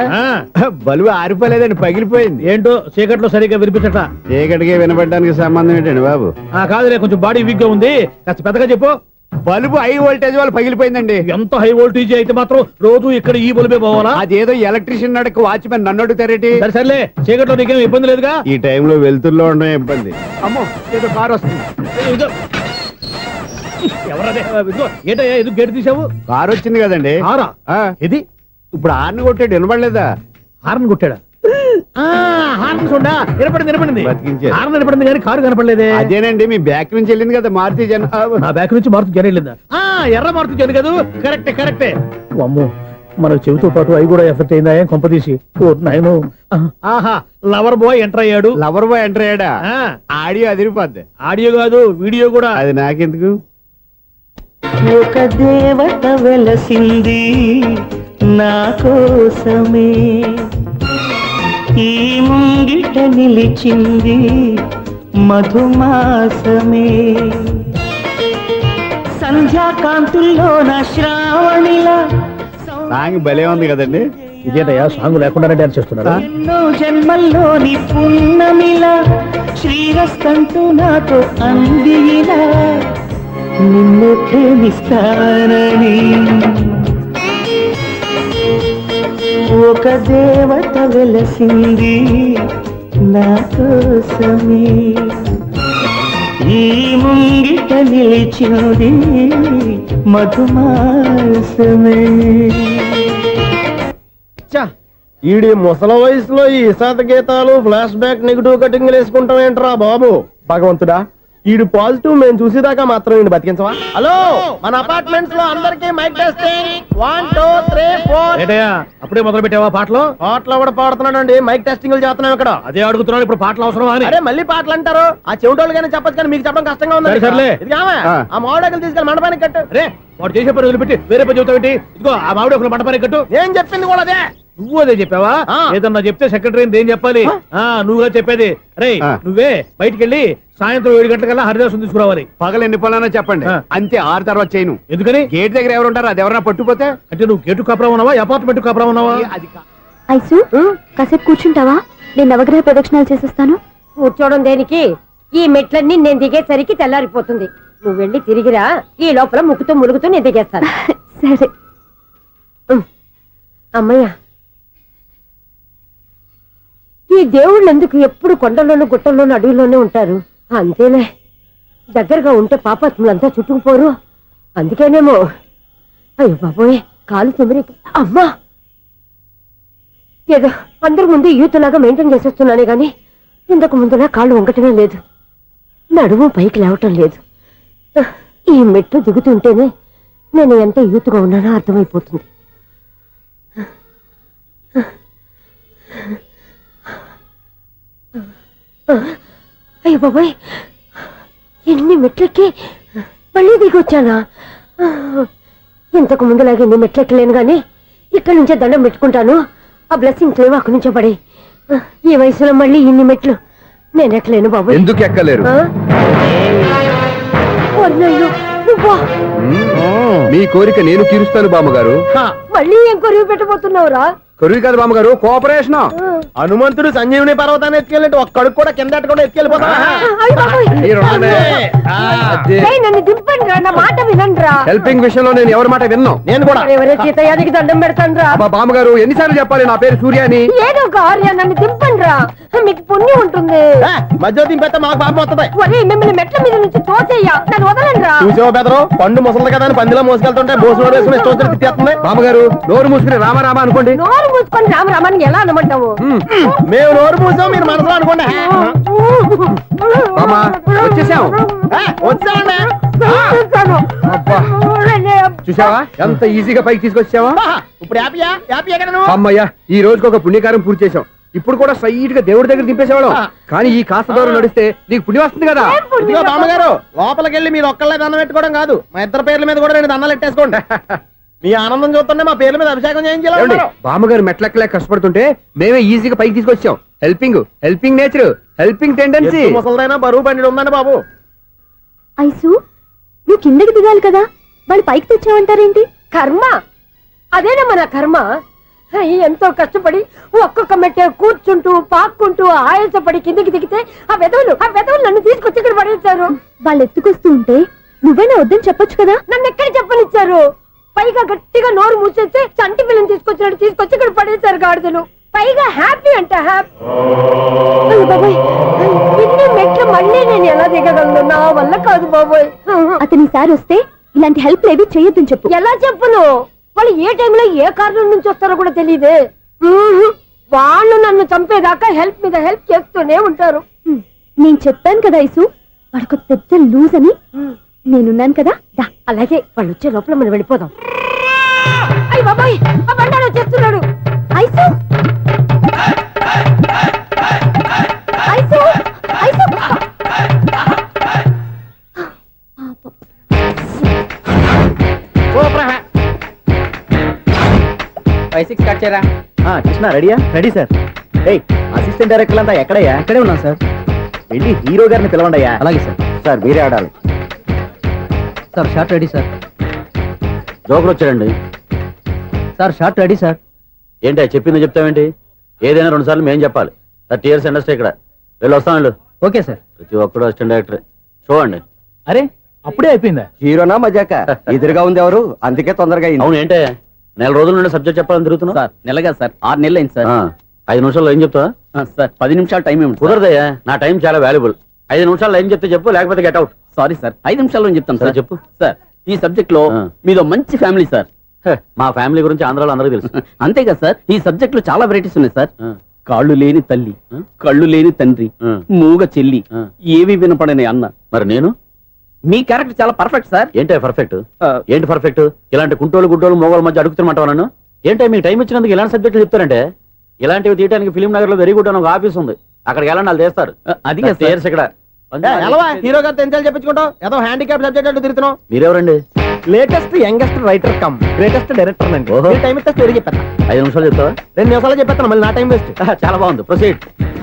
బలుబు ఆరిపోలేదండి, పగిలిపోయింది. ఏంటో చీకట్లో సరిగ్గా వినిపించట. చీకటికి వినబడడానికి సంబంధం ఏంటండి బాబు? కాదులే, కొంచెం బాడీ వీక్ గా ఉంది, కాస్త పెద్దగా చెప్పు. బల్బు హై వోల్టేజ్ వాళ్ళు పగిలిపోయిందండి. ఎంత హై వోల్టేజ్ అయితే మాత్రం రోజు ఇక్కడ ఈ బల్బే పోవాలా? అదేదో ఎలక్ట్రీషియన్ నడక వాచ్మెన్ నన్ను అడుగుతారేటి? సరే సర్లే, చీకట్లో నీకేం ఇబ్బంది లేదుగా? ఈ టైంలో వెళ్తుల్లో ఉండడం ఇబ్బంది. అమ్మో, ఏదో కారు వస్తుంది. ఎవరదే? ఏంటయ్యా ఎందుకు గేట్ తీసావు? కారు వచ్చింది కదండి. కారా? ఇది ఇప్పుడు హార్న్ కొట్టాడు, వినబడలేదా? హార్న్ కొట్టాడా? హార్న్ చూడా వినపడింది. బతికించాడు. హార్న్ వినపడింది కానీ కారు కనపడలేదే. అదేనండి, మీ బ్యాక్ నుంచి వెళ్ళింది కదా మారుతి జన. నా బ్యాక్ నుంచి మారుతి జన వెళ్ళిందా? ఎర్ర మారుతి జన కదా? కరెక్టే. అమ్మో, మన చెవితో పాటు అవి కూడా ఎఫెక్ట్ అయిందా కొంపదీసి? నాయను, ఆహా, లవర్ బాయ్ ఎంటర్ అయ్యాడు. లవర్ బాయ్ ఎంటర్ అయ్యాడా? ఆడియో అదిరిపోద్ది. ఆడియో కాదు, వీడియో కూడా. అది నాకెందుకు? ఒక దేవత వెలసింది నా కోసమే, ఈ ముంగిట నిలిచింది మధుమాసమే, సంధ్యాకాంతుల్లో నా శ్రావణిలా. సాంగ్ భలే ఉంది కదండి. ఇదేటయ్యా సాంగ్ లేకుండానే డాన్స్ చేస్తున్నారా? ఎన్నో జన్మల్లోని పున్నమిలా శ్రీరస్తంటూ నాతో అందిలా, నిన్ను ప్రేమిస్తానని. ఒక దేవత వెలసింది నా కోసమే. ఈ ముంగిట నిలిచింది మధుమాసమే. ఈడి ముసల వయసులో ఈ ఇసాత గీతాలు ఫ్లాష్ బ్యాక్ నెగిటివ్ కటింగ్ వేసుకుంటాం ఏంట్రా బాబు. భగవంతుడా, ఈడు పాజిటివ్ మేము చూసేదాకా మాత్రం ఈయన బతికించవా. హలో, మన అపార్ట్మెంట్స్ లో అందరికి మైక్ టెస్టింగ్ 1 2 3 4. ఏంటయ్యా అప్పుడే మొదలు పెట్టావా పాటలు? పాటలు కూడా పాడుతున్నాడు అండి, మైక్ టెస్టింగ్ చేస్తున్నాం ఇక్కడ. అదే అడుగుతున్నాను, ఇప్పుడు పాటలు అవసరమా అని. అరే మళ్ళీ పాటలు అంటారు, ఆ చెవిటోళ్ళు కానీ చెప్పచ్చు కానీ మీకు చెప్పడం కష్టంగా ఉంది. సర్లే. ఇది కావా, ఆ మామిడాకులు తీసుకెళ్ళి మండపానికి కట్టు. అరే వాడు చేసే పని వదిలిపెట్టి వేరే పని చెబుతావు ఏంటి? ఇదిగో ఆ మామిడి ఒకరు మంటపానికి కట్టు. నేను చెప్పింది కూడా అదే. నువ్వు అదే చెప్పావా? ఆ. ఏదన్నా చెప్తే సెక్రటరీ ఏం చెప్పాలి? నువ్వుగా చెప్పేది. రే నువ్వే బయటికి వెళ్ళి సాయంత్రం 7 గంటలకల్లా హరిదాసం తీసుకురావాలి. పగలు ఎన్ని పనులన్నా చెప్పండి, ఆ. అంతే 6 తర్వాత చేయను. ఎందుకని? గేట్ దగ్గర ఎవరు ఉంటారు, అది ఎవరన్నా పట్టుపోతే అంటే నువ్వు గేటు కాపురా ఉన్నావా, అపార్ట్మెంట్ కాపురా ఉన్నావా? అది ఐసు కాసేపు కూర్చుంటావా? నేను నవగ్రహ ప్రదక్షిణాలు చేసేస్తాను. కూర్చోవడం దేనికి? ఈ మెట్లన్నీ నేను దిగేసరికి తెల్లారిపోతుంది. నువ్వు వెళ్ళి తిరిగిరా, ఈ లోపల ముక్కుతూ ములుగుతూ నేను దిగేస్తాను. సరే. అమ్మయ్య, ఈ దేవుళ్ళు ఎందుకు ఎప్పుడు కొండల్లోనూ గుట్టల్లోనూ అడవిలోనే ఉంటారు? అంతేలే, దగ్గరగా ఉంటే పాపాత్ములంతా చుట్టుకుపోరు. అందుకేనేమో. అయ్యో బాబోయ్, కాలు తిమిరి. అమ్మా, ఏదో అందరి ముందు యూత్లాగా మెయింటైన్ చేసేస్తున్నానే గాని ఇంతకు ముందులా కాళ్ళు వంకటమే లేదు, నడుము పైకి లేవటం లేదు. ఈ మెట్లు దిగుతుంటేనే నేను ఎంత యూత్గా ఉన్నానో అర్థమైపోతుంది. అయ్యో బాబాయ్, ఎన్ని మెట్లెక్కి మళ్ళీ దిగొచ్చానా? ఇంతకు ముందులాగే ఎన్ని మెట్లెక్కలేను గాని ఇక్కడి నుంచే దండం పెట్టుకుంటాను. ఆ బ్లెస్సింగ్స్ లేవు అక్కడి నుంచే పడి. ఈ వయసులో మళ్ళీ ఇన్ని మెట్లు నేను ఎక్కలేను బాబాయ్. ఎందుకు ఎక్కలేరు? నువ్వా? మీ కోరిక నేను తీరుస్తాను బామ్మగారు. మళ్ళీ ఏం కొరివి పెట్టబోతున్నావురా? కొరువి కాదు బామ్మగారు, కోఆపరేషన్. హనుమంతుడు సంజీవుని పర్వతాన్ని ఎత్తుకెళ్ళి ఒక్కడికి కూడా కింద కూడా ఎత్తుకెళ్ళిపోతా. నన్ను దింపండి రా, నా మాట వినండి రా. హెల్పింగ్ విషయంలో నేను ఎవరి మాట విన్నాను. నేను కూడా ఎవరే సీతయ్యానికి దండం పెడతాను రా. అబ్బా బామ్మగారు, ఎన్నిసార్లు చెప్పాలి నా పేరు సూర్యాని? ఏదో ఒక ఆర్య, నన్ను దింపండి రా, మీకు పుణ్యం ఉంటుంది. మధ్య దింపేస్తే మాకు పాపం వస్తుంది. ఒరే, మిమ్మల్ని మెట్ల మీద నుంచి తోసేయ్యా, నన్ను వదలండి రా. చూసావా బెదరు, పండు ముసలి కదా అని పందిలో మోసుకెళ్తుంటే బోసులో వేసుకుని ఇష్టం తిట్టేస్తుంది. బామ్మగారు నోరు మూసుకుని రామారామ అనుకోండి. నోరు మూసుకొని రామరామాన్ని ఎలా అనమంటావు? మేము నోరు మూసాం, మీరు మనసులో అనుకోండి. బామ్మ వచ్చేసాం. వచ్చామండి. అబ్బా చూసావా ఎంత ఈజీగా పైకి తీసుకొచ్చావా? ఇప్పుడు హ్యాపీయా? హ్యాపీ ఎక్కడ నువ్వు? అమ్మయ్యా, ఈ రోజుకి ఒక పుణ్యకారం పూర్తి చేసాం. ఇప్పుడు కూడా స్ట్రైట్ గా దేవుడి దగ్గర దింపేసేవాళ్ళం. కానీ ఈ కాస్త దూరం నడిస్తే నీకు పుణ్యం వస్తుంది కదా. ఇదిగో బామ్మగారు, లోపలికి వెళ్ళి మీరు ఒక్కళ్ళే దండం పెట్టుకోవడం కాదు, మా ఇద్దరు పేర్ల మీద కూడా 2 దండాలు ఎట్టేసుకోండి. మీ ఆనందం చూస్తుంటే మా పేర్ల మీద అభిషేకం చేయించాలి. బామ్మగారు మెట్లెక్కలే కష్టపడుతుంటే మేమే ఈజీగా పైకి తీసుకొచ్చాం. Helping nature, helping tendency. ముసలిదైనా బరువు బండి ఉందండి బాబు. ఐసు నువ్వు కిందకి దిగాలి కదా, వాళ్ళు పైకి తెచ్చావంటారేంటి? కర్మ, అదేనమ్మా నా కర్మ. ఎంతో కష్టపడి ఒక్కొక్క మెట్టే కూర్చుంటూ పాక్కుంటూ ఆయాసపడి కిందికి దిగితే ఆ వెధవులు నన్ను తీసుకొచ్చి ఇక్కడ పడేశారు. వాళ్ళు ఎత్తుకొస్తూ ఉంటే నువ్వేనా వద్దని చెప్పొచ్చు కదా. నన్ను ఎక్కడ చెప్పనిచ్చారు? పైగా గట్టిగా నోరు మూసేస్తే చంటి పిల్లని తీసుకొచ్చినట్టు తీసుకొచ్చి ఇక్కడ పడేశారు గాడిదలు. పైగా హ్యాపీ అంట హ్యాపీ. బాబోయ్, ఇన్ని మెట్లు మళ్ళీ నేను ఎలా దిగగలను? నా వల్ల కాదు బాబోయ్. అతని సారి వస్తే ఇలాంటి హెల్ప్ లేవి చేయొద్దని చెప్పు. ఎలా చెప్పును? వాళ్ళు ఏ టైంలో ఏ కారణం నుంచి వస్తారో కూడా తెలియదే. వాళ్ళు నన్ను చంపేదాకా హెల్ప్ మీద హెల్ప్ చేస్తూనే ఉంటారు. నేను చెప్పాను కదా ఐసు, వాడికి పెద్ద లూజ్ అని. నేనున్నాను కదా. దా. అలాగే, వాళ్ళు వచ్చే లోపల మనం వెళ్ళిపోదాం. అయ్య బాబాయ్, ఆ బండారు వచ్చేస్తున్నాడు. ఐసు ఐసు ఐసు 5-6 స్టార్ట్ చేయరా. కృష్ణ రెడీయా? Ready sir. అసిస్టెంట్ డైరెక్టర్ అంతా ఎక్కడయ్యా? ఇక్కడే ఉన్నాం సార్. వెళ్ళి హీరో గారిని పిలవండి అయ్యా. అలాగే సార్. సార్ మీరే ఆడాలి sir. Short ready sir. Joker వచ్చాడండి సార్. Short ready sir. ఏంటి చెప్పింది చెప్తావేంటి? ఏదైనా 2 సార్లు మేం చెప్పాలి. 30 years ఇండస్ట్రీ ఇక్కడ. వెళ్ళి వస్తాం వెళ్ళు. Okay sir. ప్రతి ఒక్కడు అసిస్టెంట్ డైరెక్టర్. చూడండి. అరే అప్పుడే అయిపోయిందా? హీరోనా మజాక? ఎదురుగా ఉంది ఎవరు, అందుకే తొందరగా. అవును ఏంటే 4 రోజుల నుండి సబ్జెక్ట్ చెప్పాలని తిరుగుతున్నా సార్ నెలగా సార్, 6 నెలలు అయింది సార్. 5 నిమిషాల్లో ఏం చెప్తా సార్? 10 నిమిషాలు టైం ఏమి కుదరదయ్యా, నా టైం చాలా వాల్యుబుల్. 5 నిమిషాలు లైన్ చెప్తే చెప్పు, లేకపోతే గెట్ అవుట్. సారీ సార్, 5 నిమిషాల్లో చెప్తాను సార్. చెప్పు సార్. ఈ సబ్జెక్ట్ లో మీదో మంచి ఫ్యామిలీ సార్. మా ఫ్యామిలీ గురించి ఆంధ్రాలో అందరికీ తెలుసు. అంతేగా సార్, ఈ సబ్జెక్ట్ లో చాలా వెరైటీస్ ఉన్నాయి సార్. కాళ్ళు లేని తల్లి, కళ్ళు లేని తండ్రి, మూగ చెల్లి, ఏవి వినపడని అన్న. మరి నేను మీ క్యారెక్టర్ చాలా పర్ఫెక్ట్ సార్. ఏంటి పర్ఫెక్ట్? ఏంటి పర్ఫెక్ట్? ఇలాంటి కుంటోలు గుడ్డోలు మోగోళ్ళ మధ్య అడుగుతున్నమాట నన్ను. ఏంటో మీకు టైం ఇచ్చినందుకు ఇలాంటి సబ్జెక్టులు చెప్తారంటే, ఇలాంటివి తీయడానికి ఫిలిం నగర్ లో వెరీ గుడ్ అని ఒక ఆఫీస్ ఉంది, అక్కడికి వెళ్ళండి, వాళ్ళు చేస్తారు. అది ఇక్కడ హీరో గారు తెంచాలి చెప్పించుకుంటావు ఏదో హ్యాండిక్యాప్ సబ్జెక్ట్ అంటూ తిరుగుతున్నావు. మీరెవరండి? Latest youngest writer come greatest director అండి. ఓహో. టైం ఇస్తే స్టోరీ చెప్పేస్తా. 5 నిమిషాలు చెప్తావా? 2 నిమిషాలు చెప్పేస్తాను, మళ్ళీ నా టైం వేస్ట్. చాలా బాగుంది, ప్రొసీడ్.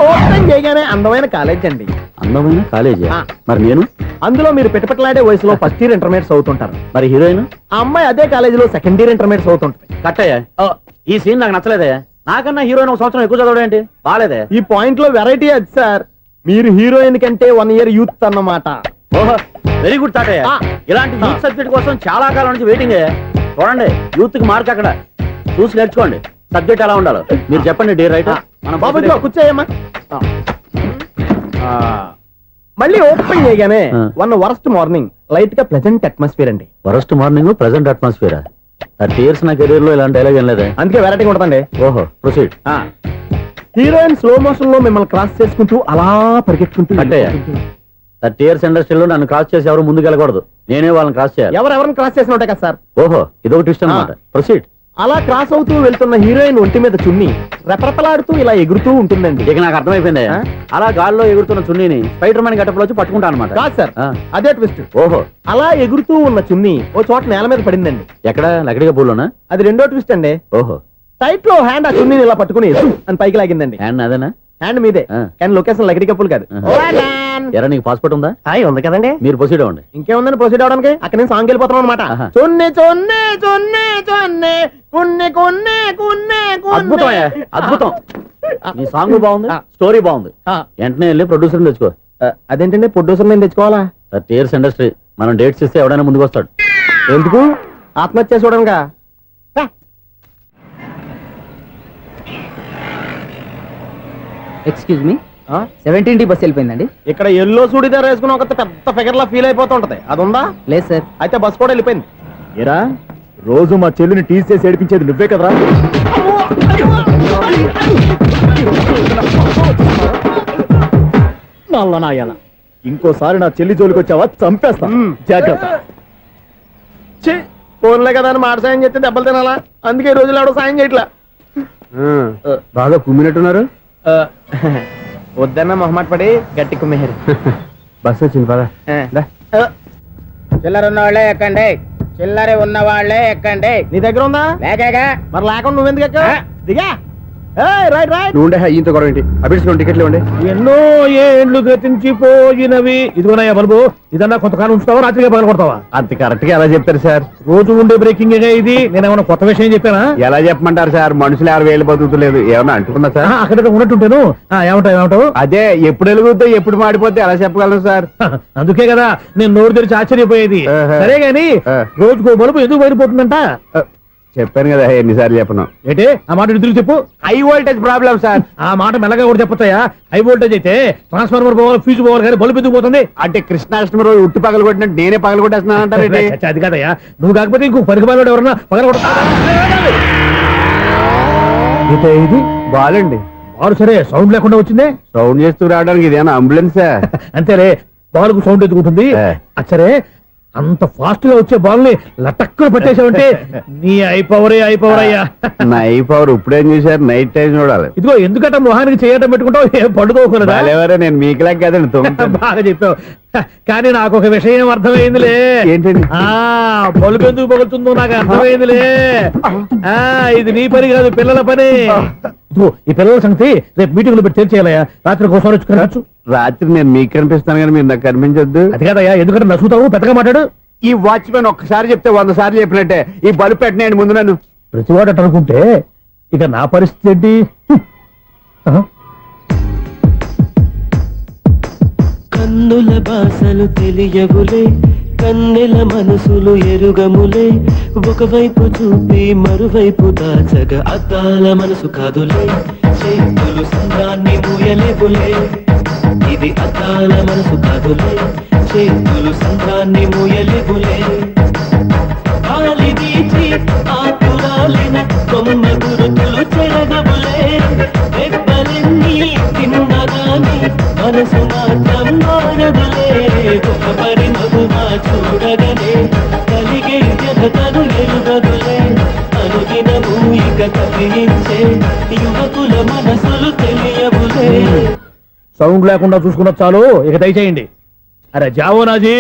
ఓపెన్ చేయగానే అందమైన కాలేజ్ అండి. అందమైన కాలేజీ. మరి నేను? అందులో మీరు పెట్టుపట్లాడే వయసులో ఫస్ట్ ఇయర్ ఇంటర్మీడియట్స్ అవుతుంటారు. మరి హీరోయిన్? ఆ అమ్మాయి అదే కాలేజీలో సెకండ్ ఇయర్ ఇంటర్మీడియట్స్ అవుతుంటుంది. కట్టయ్యా, ఈ సీన్ నాకు నచ్చలేదే. నాకన్నా హీరోయిన్ ఒక సంవత్సరం ఎక్కువ చదవడం ఏంటి? బాలేదే. ఈ పాయింట్ లో వెరైటీ అది సార్, మీరు హీరోయిన్ కంటే 1 ఇయర్ యూత్ అన్నమాట. ఓహో, వెరీ గుడ్ తాటయ్య. ఇలాంటి యూత్ సబ్జెక్ట్ కోసం చాలా కాలం నుంచి వెయిటింగ్. చూడండి, యూత్ కి మార్క్ అక్కడ చూసి నేర్చుకోండి. సబ్జెక్ట్ ఎలా ఉండాలో మీరు చెప్పండి. డే రైటర్ బాబు కూర్చోయమ్మా. మళ్ళీ ఓపెన్ చేయగానే వన్ వరస్ట్ మార్నింగ్, లైట్ గా ప్లెజెంట్ అట్మాస్ఫియర్ అండి. Worst morning present atmosphere. 30 years నా కెరీర్ లో ఇలాంటి డైలాగ్ ఏం లేదే. అందుకే వెరైటీ ఉంటుందండి. ఓహో, ప్రొసీడ్. హీరోయిన్ స్లో మోషన్ లో మిమ్మల్ని క్రాస్ చేసుకుంటూ అలా పరిగెట్టుకుంటూ అంటే 30 years ఇండస్ట్రీలో నన్ను క్రాస్ చేసి ఎవరు ముందుకు వెళ్ళకూడదు, నేనే వాళ్ళని క్రాస్ చేయాలి. ఎవరెవరిని క్రాస్ చేసిన ఉంటాయి కదా సార్. ఓహో, ఇదొక ట్విస్ట్ అన్నమాట. ప్రొసీడ్. అలా క్రాస్ అవుతూ వెళ్తున్న హీరోయిన్ ఒంటి మీద చున్ని రెపరెపలాడుతూ ఇలా ఎగురుతూ ఉంటుందండి. ఇక నాకు అర్థమైపోయింది. అలా గాల్లో ఎగురుతున్న చున్నీని స్పైడర్ మ్యాన్ గెటప్ లో వచ్చి పట్టుకుంటా అనమాట. కాదు సార్, అదే ట్విస్ట్. ఓహో, అలా ఎగురుతూ ఉన్న చున్ని ఓ చోట నేల మీద పడిందండి. ఎక్కడ? లకడిగా పూలోనా? అది రెండో ట్విస్ట్ అండి. ఓహో, టైట్ లో హ్యాండ్ ఆ చున్నీని ఇలా పట్టుకుని అని పైకి లాగిందండి. హ్యాండ్ అదేనా? హ్యాండ్ మీదే, కానీ లొకేషన్ లకడి కప్పులు కాదు. ఎరా, నీకు పాస్పోర్ట్ ఉందా? ఉంది కదండి. మీరు ప్రొసీడ్ అవ్వండి. ఇంకేముందని ప్రొసీడ్ అవడానికి? అక్కడ నేను సాంగ్ వెళ్ళిపోతున్నాం అనమాట. చున్ని చున్ని చున్ని చున్ని కున్ని కున్ని కున్ని. అద్భుతం, అద్భుతం. నీ సాంగ్ బాగుంది, స్టోరీ బాగుంది. వెంటనే వెళ్ళి ప్రొడ్యూసర్ తెచ్చుకో. అదేంటండి ప్రొడ్యూసర్ నేను తెచ్చుకోవాలా? 30 years ఇండస్ట్రీ, మనం డేట్స్ ఇస్తే ఎవడైనా ముందుకు వస్తాడు. ఎందుకు? ఆత్మహత్య చూడనుగా. Excuse me, 17D bus వెళ్ళిపోయిందండి. ఇక్కడ ఎల్లో చూడిదార్ వేసుకుని ఒక పెద్ద ఫిగర్ లా ఫీల్ అయిపోతుంటది, అది ఉందా? లేదు సార్. అయితే బస్ కూడా వెళ్ళిపోయింది. ఏరా, రోజు మా చెల్లిని టీస్ చేసి ఏడిపించేది నువ్వే కదరా? నాయన, ఇంకోసారి నా చెల్లి జోలికి వచ్చావా చంపేస్తా, జాగ్రత్త. ఫోన్లే కదా అని మాట సాయం చేస్తే దెబ్బలు తినాలా? అందుకే ఈ రోజులు ఎవడో సాయం చేయట్లా. బాగా కుమ్మినట్టున్నారు. వద్దన్న మొహమాట పడి గట్టి కుమ్మేరు. బస్ వచ్చింది పద. చిల్లర ఉన్న వాళ్ళే ఎక్కండి, చిల్లర ఉన్న వాళ్ళే ఎక్కండి. నీ దగ్గర ఉందా? లేకగా మరి లేకుండా నువ్వెందుకు ఎక్కావు? దిగా. Right right. నువ్వు ఉండే ఇంత గొడవ ఏంటి? అభిడ్చుకోండి, టికెట్లు ఇవ్వండి. ఎన్నో ఏండ్లు గతించిపోయినవి. ఇదిగోనయ్యా బల్బు, ఇదన్నా కొంతకాలం ఉంచుతావా, రాత్రిగా పగల కొడతావా? అంత కరెక్ట్ గా ఎలా చెప్తారు సార్? రోజు ఉండే బ్రేకింగ్ ఇది. నేనేమన్నా కొత్త విషయం చెప్పానా? ఎలా చెప్పమంటారు సార్? మనుషులు 60 వేలు బతుకుతలేదు, ఏమన్నా అంటున్నా సార్? అక్కడ ఉన్నట్టుంటాను. ఏమంటావు? అదే ఎప్పుడు వెలుగుతో ఎప్పుడు మాడిపోతే ఎలా చెప్పగలను సార్? అందుకే కదా నేను నోరు తెరిచి ఆశ్చర్యపోయేది. సరే గాని రోజుకో బలుపు ఎందుకు బయటపోతుందంట? చెప్పాను కదా ఎన్నిసార్లు చెప్పను. ఏంటి ఆ మాట ఎదురు చెప్పు. High voltage problem sir. ఆ మాట మెల్లగా కూడా చెప్పొచ్చాయా? హై వోల్టేజ్ అయితే ట్రాన్స్ఫార్మర్ పోవాలి, ఫ్యూజ్ పోవాలి, కానీ బల్బు ఎందుకు పోతుంది? అంటే కృష్ణాష్టమి రోజు ఉట్టి పగలు కొట్టినట్టు నేనే పగలు కొట్టేస్తున్నాను అంటారు. అది కాదయ్యా, నువ్వు కాకపోతే ఇంకో పరిగణలో ఎవరన్నా పగల కొడతా. ఇది బాలండి. బాలు సరే, సౌండ్ లేకుండా వచ్చిందే. సౌండ్ చేస్తూ రావడానికి ఇదేనా అంబులెన్సా? అంతేలే, బాలుకు సౌండ్ ఎదుగుతుంది. సరే, అంత ఫాస్ట్ గా వచ్చే బాల్ ని లటక్కులు పట్టేసావంటే నీ ఐపవర్ అయ్యా. నా ఐపవర్ ఇప్పుడేం చూసారు? నైట్ టైం చూడాలి. ఇదిగో ఎందుకంటే మొహానికి చేయటం పెట్టుకుంటావు, ఏం పండుకోకూడదా? నేను మీకులా కదండి. బాగా చెప్పావు, కానీ నాకు ఒక విషయం అర్థమైందిలే. ఏంటండి? బల్బు ఎందుకు పగులుతుందో నాకు అర్థమైందిలే. ఇది నీ పని కాదు, పిల్లల పని. ఈ పిల్లల సంగతి రేపు మీటింగ్ లో పెట్టి తెలిసేయాలయ్యా. రాత్రి ఒకసారి వచ్చి రాత్రి నేను మీకు కనిపిస్తాను కానీ మీరు నాకు కనిపించొద్దు. అది కాదయ్యా, ఎందుకంటే నచ్చుతావు, పెద్దగా మాట్లాడు. ఈ వాచ్మెన్ ఒక్కసారి చెప్తే 100 సార్లు చెప్పినట్టే. ఈ బల్బు పెట్టినాయండి ముందు నన్ను. ప్రతివాడు అనుకుంటే ఇక నా పరిస్థితి ఏంటి? కన్నుల భాషలు తెలియవులే, కన్నెల మనసులు ఎరుగములే, ఒకవైపు చూపి మరువైపు దాచగా అద్దాల మనసు కాదులే, చేతులు సంద్రాన్ని మూయలేవులే. ఇది అద్దాల మనసు కాదులే, చేతులు సంద్రాన్ని మూయలేవులే. గాలి వీచి ఆకురాలిన కొమ్మ గురుతులు చెరగవులే. దెబ్బలెన్ని తిన్నగాని మనసు మాత్రం మారదులే. ఒక పరిమగుమా చూడగనే కలిగే జగతను ఎరుగదులే. అనుదినము ఇక కదిలించే యువకుల మనసులు తెలియవులే. సౌండ్ లేకుండా చూసుకున్న చాలు, ఇక దయచేయండి. అరే జావో నాజీ,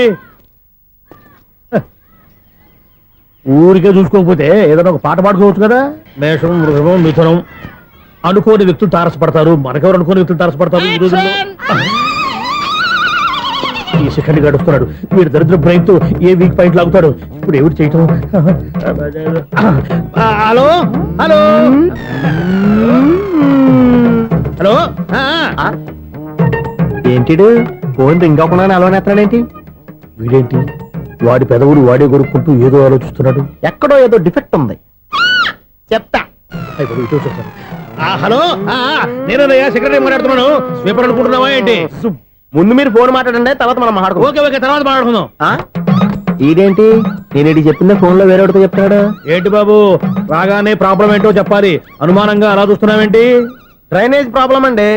ఊరికే చూసుకోకపోతే ఏదైనా ఒక పాట పాడుకోవచ్చు కదా. మేషం, వృషభం, మిథునం అనుకోని వ్యక్తులు తారసపడతారు. మనకెవరు అనుకోని వ్యక్తులు తారసపడతారు ఈ రోజుల్లో. ఈ సెకండ్ గడుస్తున్నాడు వీడు దరిద్ర బ్రెయిన్ తో ఏ వీక్ పాయింట్ లాగుతాడు. ఇప్పుడు ఎవరు చేయటం? Hello hello hello. ఏంటిడు ఫోన్ రింగ్ అవ్వకుండా అలవనేస్తాడేంటి? వీడేంటి వాడి పెదవులు వాడే కొరుక్కుంటూ ఏదో ఆలోచిస్తున్నాడు. ఎక్కడో ఏదో డిఫెక్ట్ ఉంది, చెప్తా. హలో, నేనయ్యా సెక్రటరీ మాట్లాడుతున్నాను. స్వీపర్ అనుకుంటున్నావా ఏంటి? ముందు మీరు ఫోన్ మాట్లాడండి, తర్వాత మనం మాట్లాడుకో. ఓకే ఓకే, తర్వాత మాట్లాడుకుందాం. ఈడేంటి నేను చెప్పిందే ఫోన్ లో వేరేవాడితో చెప్తాడు. ఏంటి బాబు రాగానే ప్రాబ్లం ఏంటో చెప్పాలి. అనుమానంగా అలా చూస్తున్నావేంటి? డ్రైనేజ్ ప్రాబ్లం అండి.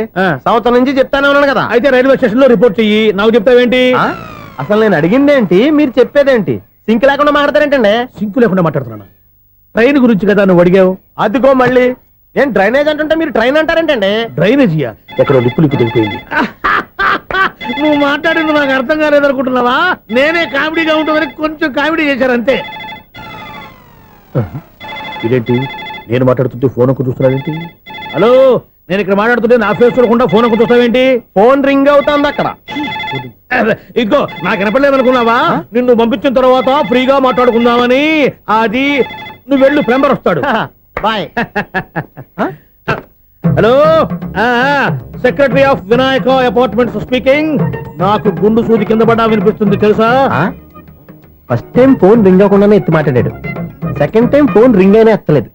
సంవత్సరం నుంచి చెప్తానే ఉన్నాను కదా. అయితే రైల్వే స్టేషన్ లో రిపోర్ట్ చెయ్యి, నాకు చెప్తావేంటి? అసలు నేను అడిగిందేంటి, మీరు చెప్పేదేంటి? సింక్ లేకుండా మాట్లాడతారేంటండి? సింకు లేకుండా మాట్లాడుతున్నాను. ట్రైన్ గురించి కదా నువ్వు అడిగావు. అదిగో మళ్ళీ నేను డ్రైనేజ్ అంటుంటే మీరు ట్రైన్ అంటారేంటండి? డ్రైనేజీయా? ఎక్కడో లిప్పు తెగిపోయింది. నువ్వు మాట్లాడింది నాకు అర్థం కాలేదనుకుంటున్నావా? నేనే కామెడీగా ఉంటుందని కొంచెం కామెడీ చేశారు అంతే. ఇదేంటి నేను మాట్లాడుతుంటే ఫోన్ ఒక్క చూస్తున్నావేంటి? హలో, నేను ఇక్కడ మాట్లాడుతుంటే నా ఫేస్ చూడకుండా ఫోన్ ఒక్క చూస్తావేంటి? ఫోన్ రింగ్ అవుతుంది అక్కడ. ఇదిగో నాకు వినపడలేదు అనుకున్నావా? నిన్ను పంపించిన తర్వాత ఫ్రీగా మాట్లాడుకుందామని. అది నువ్వు వెళ్ళు, ప్లంబర్ వస్తాడు. Bye. Hello, secretary of Vinayaka apartments speaking. నాకు గుండు సూది కింద పడ్డా వినిపిస్తుంది తెలుసా? ఫస్ట్ టైం ఫోన్ రింగ్ అవ్వకుండానే ఎత్తి మాట్లాడాడు. సెకండ్ టైం ఫోన్ రింగ్ అయినా ఎత్తలేదు.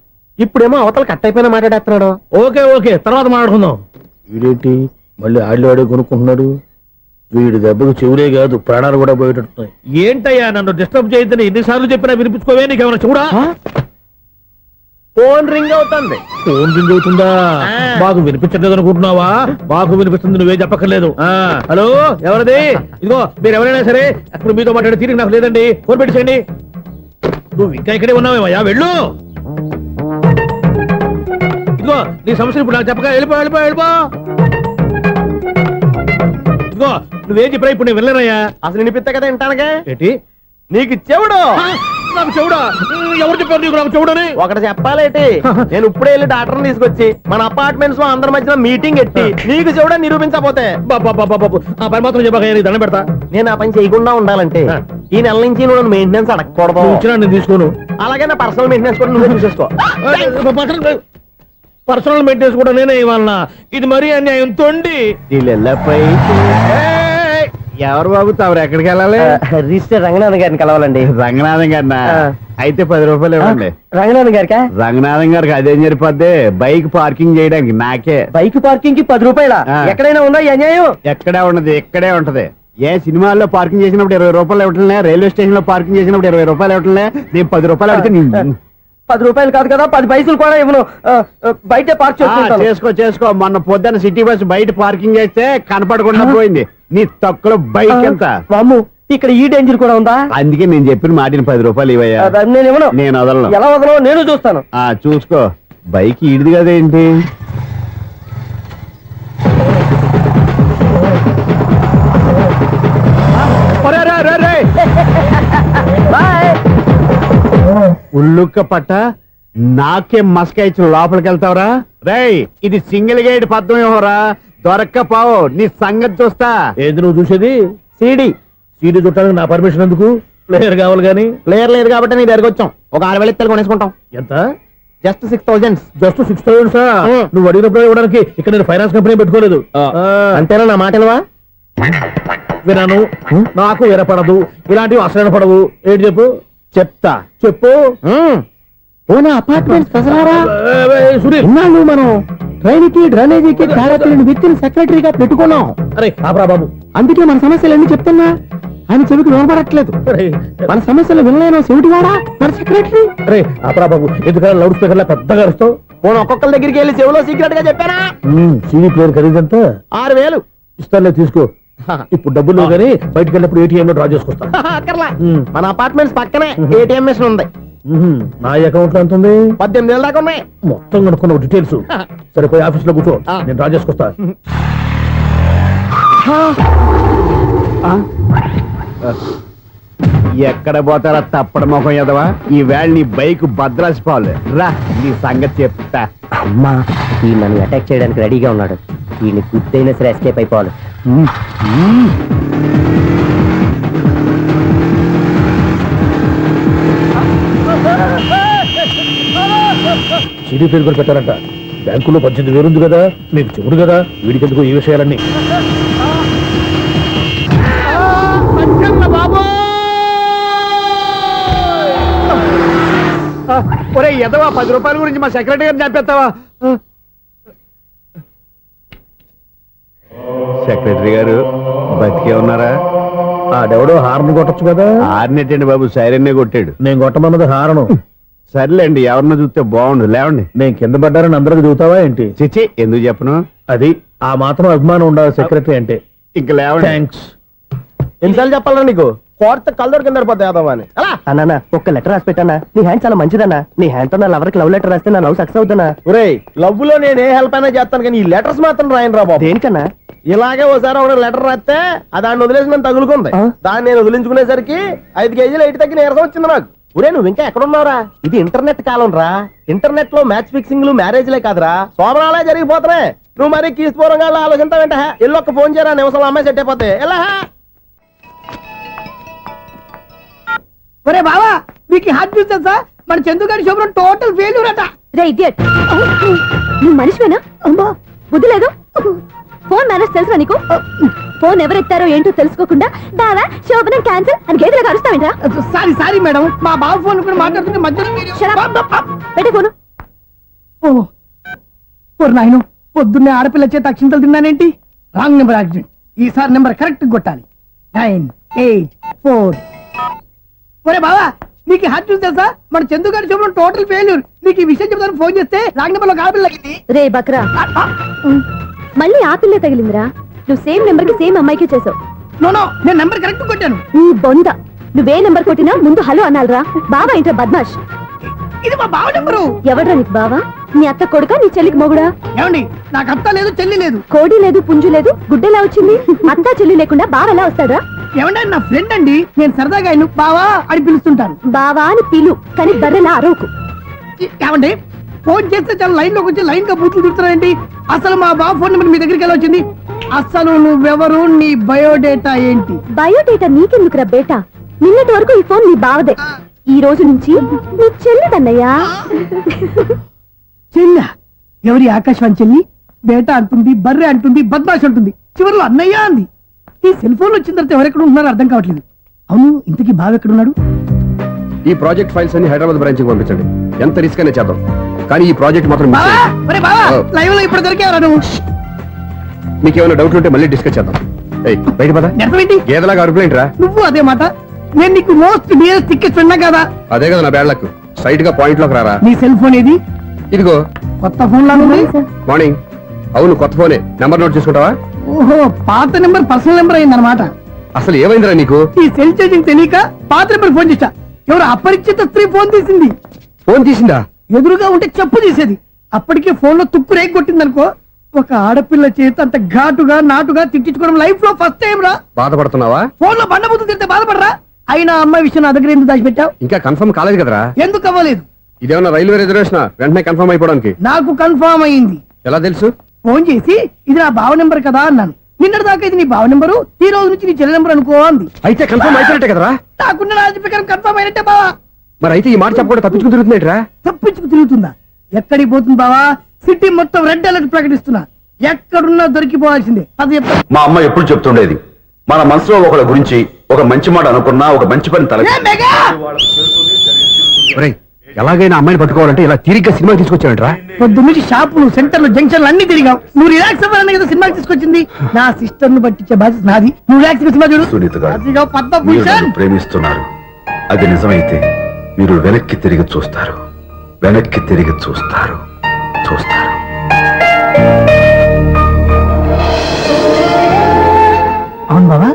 ఇప్పుడేమో అవతల కట్ అయిపోయినా మాట్లాడేస్తున్నాడు. ఓకే ఓకే, తర్వాత మాట్లాడుకుందాం. వీడేంటి మళ్ళీ ఆడిలో ఆడే కొనుక్కుంటున్నాడు? వీడి దెబ్బకు చెవులే కాదు ప్రాణాలు కూడా పోయేటట్టున్నాయి. ఏంటయ్యా నన్ను డిస్టర్బ్ చేయొద్దని ఎన్నిసార్లు చెప్పినా వినిపించుకోవే? నీకేమైనా చూడా? ఫోన్ రింగ్ అవుతుంది. ఫోన్ రింగ్ అవుతుందా? మాకు వినిపించలేదు అనుకుంటున్నావా? మాకు వినిపిస్తుంది, నువ్వే చెప్పక్కర్లేదు. హలో, ఎవరిది? ఇదిగో మీరు ఎవరైనా సరే అప్పుడు మీతో మాట్లాడే తీరిక నాకు లేదండి. ఫోన్ పెట్టేసేయండి. నువ్వు ఇంకా ఇక్కడే ఉన్నావేమయ్యా, వెళ్ళు. ఇదిగో నీ సమస్యలు ఇప్పుడు నాకు చెప్పక వెళ్ళిపో వెళ్ళిపో వెళ్ళిపో. ఇదిగో నువ్వేం చెప్పరా ఇప్పుడు నేను వెళ్ళానయ్యా. అసలు వినిపిస్తా కదా వింటానగా. ఏంటి నీకు చెవుడు? నాకు చెవుడా? ఎవరు చెప్పారు నీకు నాకు చెవుడని? ఒకటి చెప్పాలేటి, నేను ఇప్పుడే వెళ్ళి డాక్టర్ని తీసుకొచ్చి మన అపార్ట్మెంట్స్ లో అందరి మధ్యన మీటింగ్ ఎట్టి నీకు చెవుడా నిరూపించకపోతే ఆ పని మాత్రం చెప్పక దండం పెడతా. నేను ఆ పని చేయకుండా ఉండాలంటే ఈ నెల నుంచి నువ్వు నన్ను మెయింటెనెన్స్ అడగకూడదు. ఇచ్చినా నేను తీసుకోను. అలాగే నా పర్సనల్ మెయింటెనెన్స్ కూడా నువ్వే చూసేసుకో. పర్సనల్ మెయింటెనెన్స్ కూడా నేనే ఇవ్వాలన్నా? ఇది మరీ అన్యాయం తొండి. ఎవరు బాబు తమరు ఎక్కడికి వెళ్ళాలి? రిజిస్టర్ రంగనాథన్ గారిని కలవాలండి. రంగనాథం గారినా? అయితే 10 రూపాయలు ఇవ్వండి. రంగనాథన్ గారికా? రంగనాథం గారికి అదేం సరిపోద్ది, బైక్ పార్కింగ్ చేయడానికి నాకే. బైక్ పార్కింగ్ కి 10 రూపాయల? ఎక్కడైనా ఉందా ఈ అన్యాయం? ఎక్కడే ఉన్నది, ఇక్కడే ఉంటది. ఏ సినిమాల్లో పార్కింగ్ చేసినప్పుడు 20 రూపాయలు ఇవ్వట్లే, రైల్వే స్టేషన్ లో పార్కింగ్ చేసినప్పుడు 20 రూపాయలు ఇవ్వట్లే. నేను 10 రూపాయలు అడిగితే 10 రూపాయలు కాదు కదా, 10 పైసలు కూడా ఇవ్వను. బయటే పార్క్ చేసుకో. మొన్న పొద్దున్న సిటీ బస్ బయట పార్కింగ్ చేస్తే కనపడకుండా పోయింది. నీ తక్కువ బైక్ ఎంత? వామ్ము, ఇక్కడ ఈ డేంజర్ కూడా ఉందా? అందుకే నేను చెప్పిన మాటిని 10 రూపాయలు ఇవ్వయా. నేను ఇవ్వను. నేను వదలను. ఎలా వదలను? నేను చూస్తాను. చూసుకో. బైక్ ఈడిది కదేంటి? ఉల్లుక్క పట్ట నాకే మస్క ఇచ్చిన లోపలికి వెళ్తావరా? రేయ్, ఇది సింగిల్ గేట్ పద్మం ఇవ్వరా? దొరక్కపోవు, నీ సంగతి చూస్తా. ఏది నువ్వు చూసేది? సీడీ చుట్టానికి నా పర్మిషన్ ఎందుకు? ప్లేయర్ కావాలి కానీ. ప్లేయర్ లేదు కాబట్టి నీ దగ్గరకు వచ్చాం. ఒక 6,000 ఇత్తలు కొనేసుకుంటాం. ఎంత? జస్ట్ 6,000. Just 6,000 sir? నువ్వు అడిగినప్పుడు ఇవ్వడానికి ఇక్కడ నేను ఫైనాన్స్ కంపెనీ పెట్టుకోలేదు. అంతేనా? నా మాటలువా? వినాను, నాకు వినపడదు, ఇలాంటివి అసలు పడవు. ఏంటి చెప్పు? చెప్తా. చెప్పు. అపార్ట్మెంట్స్ సునీల్, మనం ట్రైన్ కి డ్రైనేజీకి తేడా తెలియని వ్యక్తిని సెక్రటరీగా పెట్టుకున్నాం. అరే ఆపరా బాబు. అందుకే మన సమస్యలన్నీ చెప్తున్నా ఆయన చెవికి వినపడట్లేదు. మన సమస్యలు వినలేను చెవిటి వాడా మన సెక్రటరీ. అరే ఆపరా బాబు, ఎందుకంటే లౌడ్ స్పీకర్ లా పెద్దగా అరుస్తావు. పోను ఒక్కొక్కరి దగ్గరికి వెళ్ళి చెవిలో సీక్రెట్ గా చెప్పానా? CD player ఖరీదంతా 6,000. ఇస్తానులే తీసుకో. ఇప్పుడు డబ్బులు కానీ బయటకు వెళ్ళినప్పుడు ఏటీఎం లో డ్రా చేసుకొస్తా. అక్కర్లా, మన అపార్ట్మెంట్స్ పక్కనే ఏటీఎం మిషన్ ఉంది. నా అకౌంట్ లో ఎంత ఉంది? 18,000 దాకా ఉన్నాయి. మొత్తం కనుక్కున్న డీటెయిల్స్. సరిపోయి ఆఫీస్ లో కూర్చో, నేను డ్రా చేసుకొస్తా. ఎక్కడ పోతారా తప్పడ మొహం ఎదవా? ఈ వేళ నీ బైక్ భద్రాసిపోవాలి. రా నీ సంగతి చెప్తా. అమ్మా ఈ నన్ను అటాక్ చేయడానికి రెడీగా ఉన్నాడు. వీడిని గుద్దైనా సరే ఎస్కేప్ అయిపోవాలి. సీడీ ప్లేయర్ కూడా పెట్టారంట. బ్యాంకులో 18,000 ఉంది కదా, మీకు చెవుడు కదా, వీడికెందుకు ఈ విషయాలన్నీ. ఒరే ఎదవా, 10 రూపాయల గురించి మా సెక్రటరీ గారిని చంపేస్తావా? సెక్రటరీ గారు బతికే ఉన్నారా? ఆడెవడో హార్న్ కొట్టచ్చు కదా. ఆరినట్టండి బాబు, సైరన్నే కొట్టాడు. నేను కొట్టమన్నది హారను. సర్లేండి, ఎవరినో చూస్తే బాగుండు. లేవండి. నేను కింద పడ్డారని అందరికి చూతావా ఏంటి? చిచ్చి, ఎందుకు చెప్పను? అది ఆ మాత్రం అభిమానం ఉండాలి సెక్రటరీ అంటే. ఇంక లేవండి. థ్యాంక్స్. ఎన్నిసార్లు చెప్పాలరా నీకు? కోర్త కళ్ళదొర కింద పోతాయి యాదవ్ అని. అలా అన్నా ఒక్క లెటర్ రాసి పెట్టానా? నీ హ్యాండ్ చాలా మంచిదన్నా. నీ హ్యాండ్ తో నా లవర్కి లవ్ లెటర్ రాస్తే నా లవ్ సక్సెస్ అవుతానా? ఒరేయ్, లవ్ లో నేను ఏ హెల్ప్ అయినా చేస్తాను, కానీ ఈ లెటర్స్ మాత్రం రాయను రా బాబు. దేనికన్నా? ఇలాగే ఓసారి ఒక లెటర్ రాస్తే దాన్ని వదిలేసి నన్ను తగులుకుంది. దాన్ని నేను వదిలించుకునేసరికి 5 కేజీలు 8 తగ్గి నీరసం వచ్చింది నాకు. ఒరే నువ్వు ఇంకా ఎక్కడున్నావురా? ఇది ఇంటర్నెట్ కాలం రా. ఇంటర్నెట్ లో మ్యాచ్ ఫిక్సింగ్లు మ్యారేజ్లే కాదురా, సోమరాలే జరిగిపోతున్నాయి. నువ్వు మరి కీస్పూరంగా ఆలోచించావంట. ఎల్లొక్క ఫోన్ చేయరా, నిమిషం అమ్మాయి సెట్ అయిపోతే. ఎలా ఒరే బావా, మీకు హార్ట్ చూస్తా సార్, మన చందుగారి శుభ్రం టోటల్ ఫెయిల్యూర్ అట. రే ఇడియట్, నువ్వు మనిషివేనా? అమ్మా బుద్ధి లేదు. ఫోన్ మేనేజ్ తెలుసా నీకు? ఫోన్ ఎవరెత్తారో ఏంటో తెలుసుకోకుండా బావా శోభనం క్యాన్సిల్ అని గేదెలకు అరుస్తావేంట్రా? సారీ మేడం, మా బావ ఫోన్ కూడా మాట్లాడుతుంటే మధ్యలో పెట్టే ఫోను. ఓ నాయను, పొద్దున్నే ఆడపిల్ల చేత అక్షింతలు తిన్నానేంటి? Wrong number accident. ఈసారి నెంబర్ కరెక్ట్ కొట్టాలి. 9, 8, 4. ఒరే బావా, నీకు హార్ట్ చూస్తే సార్, మన చందు గారి శుభ్రం టోటల్ ఫెయిల్యూర్. నీకు ఈ విషయం చెప్తాను ఫోన్ చేస్తే రాంగ్ నెంబర్ లో ఆడపిల్ల తగ్గింది. రే బక్రా, మళ్ళీ ఆ పిల్లే తగిలిందిరా. నువ్వు సేమ్ నెంబర్ కి సేమ్ అమ్మాయికి చేసావు. నో, నేను నెంబర్ కరెక్ట్ కొట్టాను. నీ బొంద, నువ్వే నెంబర్ కొట్టినా ముందు హలో అనాలిరా. బావా ఏంట్రా బద్మాష్? ఇది మా బావ నెంబరు. ఎవడ్రా నీకు బావా? నీ అత్త కొడుక, నీ చెల్లికి మొగుడా? ఏమండి, నాకు అత్త లేదు, చెల్లి లేదు. కోడి లేదు, పుంజు లేదు, గుడ్డెలా వచ్చింది? అత్త చెల్లి లేకుండా బావ ఎలా వస్తాడా? ఏమంటే నా ఫ్రెండ్ అండి, నేను సరదాగా ఆయన బావా అని పిలుస్తుంటాను. బావా అని పిలు, కానీ బర్రెలా అరవకు. ఏమండి, ఫోన్ చేస్తే చాలా లైన్ లోకి వచ్చి లైన్ గా బూతులు తిడుతున్నాయండి. అసలు మా బావ ఫోన్ నెంబర్ మీ దగ్గరికి ఎలా వచ్చింది? అసలు నువ్వెవరు, నీ బయోడేటా ఏంటి? బయోడేటా నీకెందుకురా బేటా? నిన్నటి వరకు ఈ ఫోన్ నీ బావదే, ఈ రోజు నుంచి నీ చెల్లిదన్నయ్యా. చెల్లి? ఎవరి ఆకాశవాణి చెల్లి? బేటా అంటుంది, బర్రె అంటుంది, బద్మాష్ అంటుంది, చివరిలో అన్నయ్య అంది. ఈ సెల్ ఫోన్ వచ్చిన తర్వాత ఎవరెక్కడ ఉంటున్నారో అర్థం కావట్లేదు. అవును, ఇంతకీ బావ ఎక్కడున్నాడు? ఈ ప్రాజెక్ట్ ఫైల్స్ అన్ని హైదరాబాద్ బ్రాంచ్ కి పంపించండి. ఎంత రిస్క్ అనే చేద్దాం, కానీ ఈ ప్రాజెక్ట్ మాత్రం miss చేయొద్దు. లైవ్ లో ఇప్పుడు దొరికేవరా నువ్వు? మీకేమైనా డౌట్ ఉంటే మళ్ళీ డిస్కస్ చేద్దాం. బయట పద. నెరవేంటి గేదలాగా అరుపులేంట్రా? నువ్వు అదే మాట. నేను నీకు మోస్ట్ డియరెస్ట్ టికెట్స్ విన్నా కదా. అదే కదా నా బ్యాడ్ లక్. స్ట్రైట్ గా పాయింట్ లోకి రారా. నీ సెల్ ఫోన్ ఏది? ఇదిగో కొత్త ఫోన్ లాగా ఉంది. మార్నింగ్. అవును, కొత్త ఫోనే. నెంబర్ నోట్ చేసుకుంటావా? ఓహో, పాత నెంబర్ పర్సనల్ నెంబర్ అయిందన్నమాట. అసలు ఏమైందిరా నీకు? ఈ సెల్ చేసింగ్ తెలియక పాత నెంబర్ ఫోన్ చేశా. ఎవరు అపరిచిత స్త్రీ ఫోన్ తీసింది. ఫోన్ తీసిందా? ఎదురుగా ఉంటే చెప్పు తీసేది. అప్పటికే ఫోన్ లో తుక్కు రేగి కొట్టిందనుకో. ఒక ఆడపిల్ల చేత అంత ఘాటుగా నాటుగా తిట్టించుకోవడం లైఫ్ లో ఫస్ట్ టైం రా. బాధపడుతున్నావా? ఫోన్ లో బండబుద్ధి తింటే బాధపడరా? అయినా అమ్మాయి విషయం నా దగ్గర ఎందుకు దాచిపెట్టావు? ఇంకా కన్ఫర్మ్ కాలేదు కదరా. ఎందుకు అవ్వలేదు? ఇదేమన్నా రైల్వే రిజర్వేషన్? వెంటనే కన్ఫర్మ్ అయిపోవడానికి. నాకు కన్ఫర్మ్ అయింది. ఎలా తెలుసు? ఫోన్ చేసి ఇది నా బావ నెంబర్ కదా అన్నాను. నిన్నటి దాకా ఇది నీ బావ నెంబరు, ఈ రోజు నుంచి నీ చెల్లి నెంబర్ అనుకో అంది. అయితే కన్ఫర్మ్ అయిపోయినట్టే కదరా. నాకున్న రాజు ప్రకారం కన్ఫర్మ్ అయినట్టే బావా. మరి అయితే ఈ మాట చెప్పకుండా తప్పించుకుని తిరుగుతున్నట్రా? తప్పించుకు తిరుగుతుందా? ఎక్కడికి పోతుంది బావా? సిటీ మొత్తం రెడ్ అలర్ట్ ప్రకటిస్తున్నా. ఎక్కడున్నా దొరికిపోవాల్సిందే. అది చెప్తా. మా అమ్మ ఎప్పుడు చెప్తుండేది, మన మనసులో ఒకళ్ళ గురించి ఒక మంచి మాట అనుకున్నా ఒక మంచి పని తల. ఎలాగైనా అమ్మాయిని పట్టుకోవాలంటే ఇలా తిరిగ్గా సినిమా తీసుకొచ్చావంటరా? పొద్దు నుంచి షాపులు సెంటర్లు జంక్షన్లు అన్ని తిరిగావు. నువ్వు రిలాక్స్ అవ్వాలని కదా సినిమాకి తీసుకొచ్చింది. నా సిస్టర్ ను పట్టించే బాధ్యత నాది. నువ్వు రిలాక్స్ సినిమా చూడు. సునీత గారు, అదిగో మీరు పద్మభూషణ్. నన్ను ప్రేమిస్తున్నారు. అది నిజమైతే మీరు వెనక్కి తిరిగి చూస్తారు. వెనక్కి తిరిగి చూస్తారు. చూస్తారు. అవును బాబా,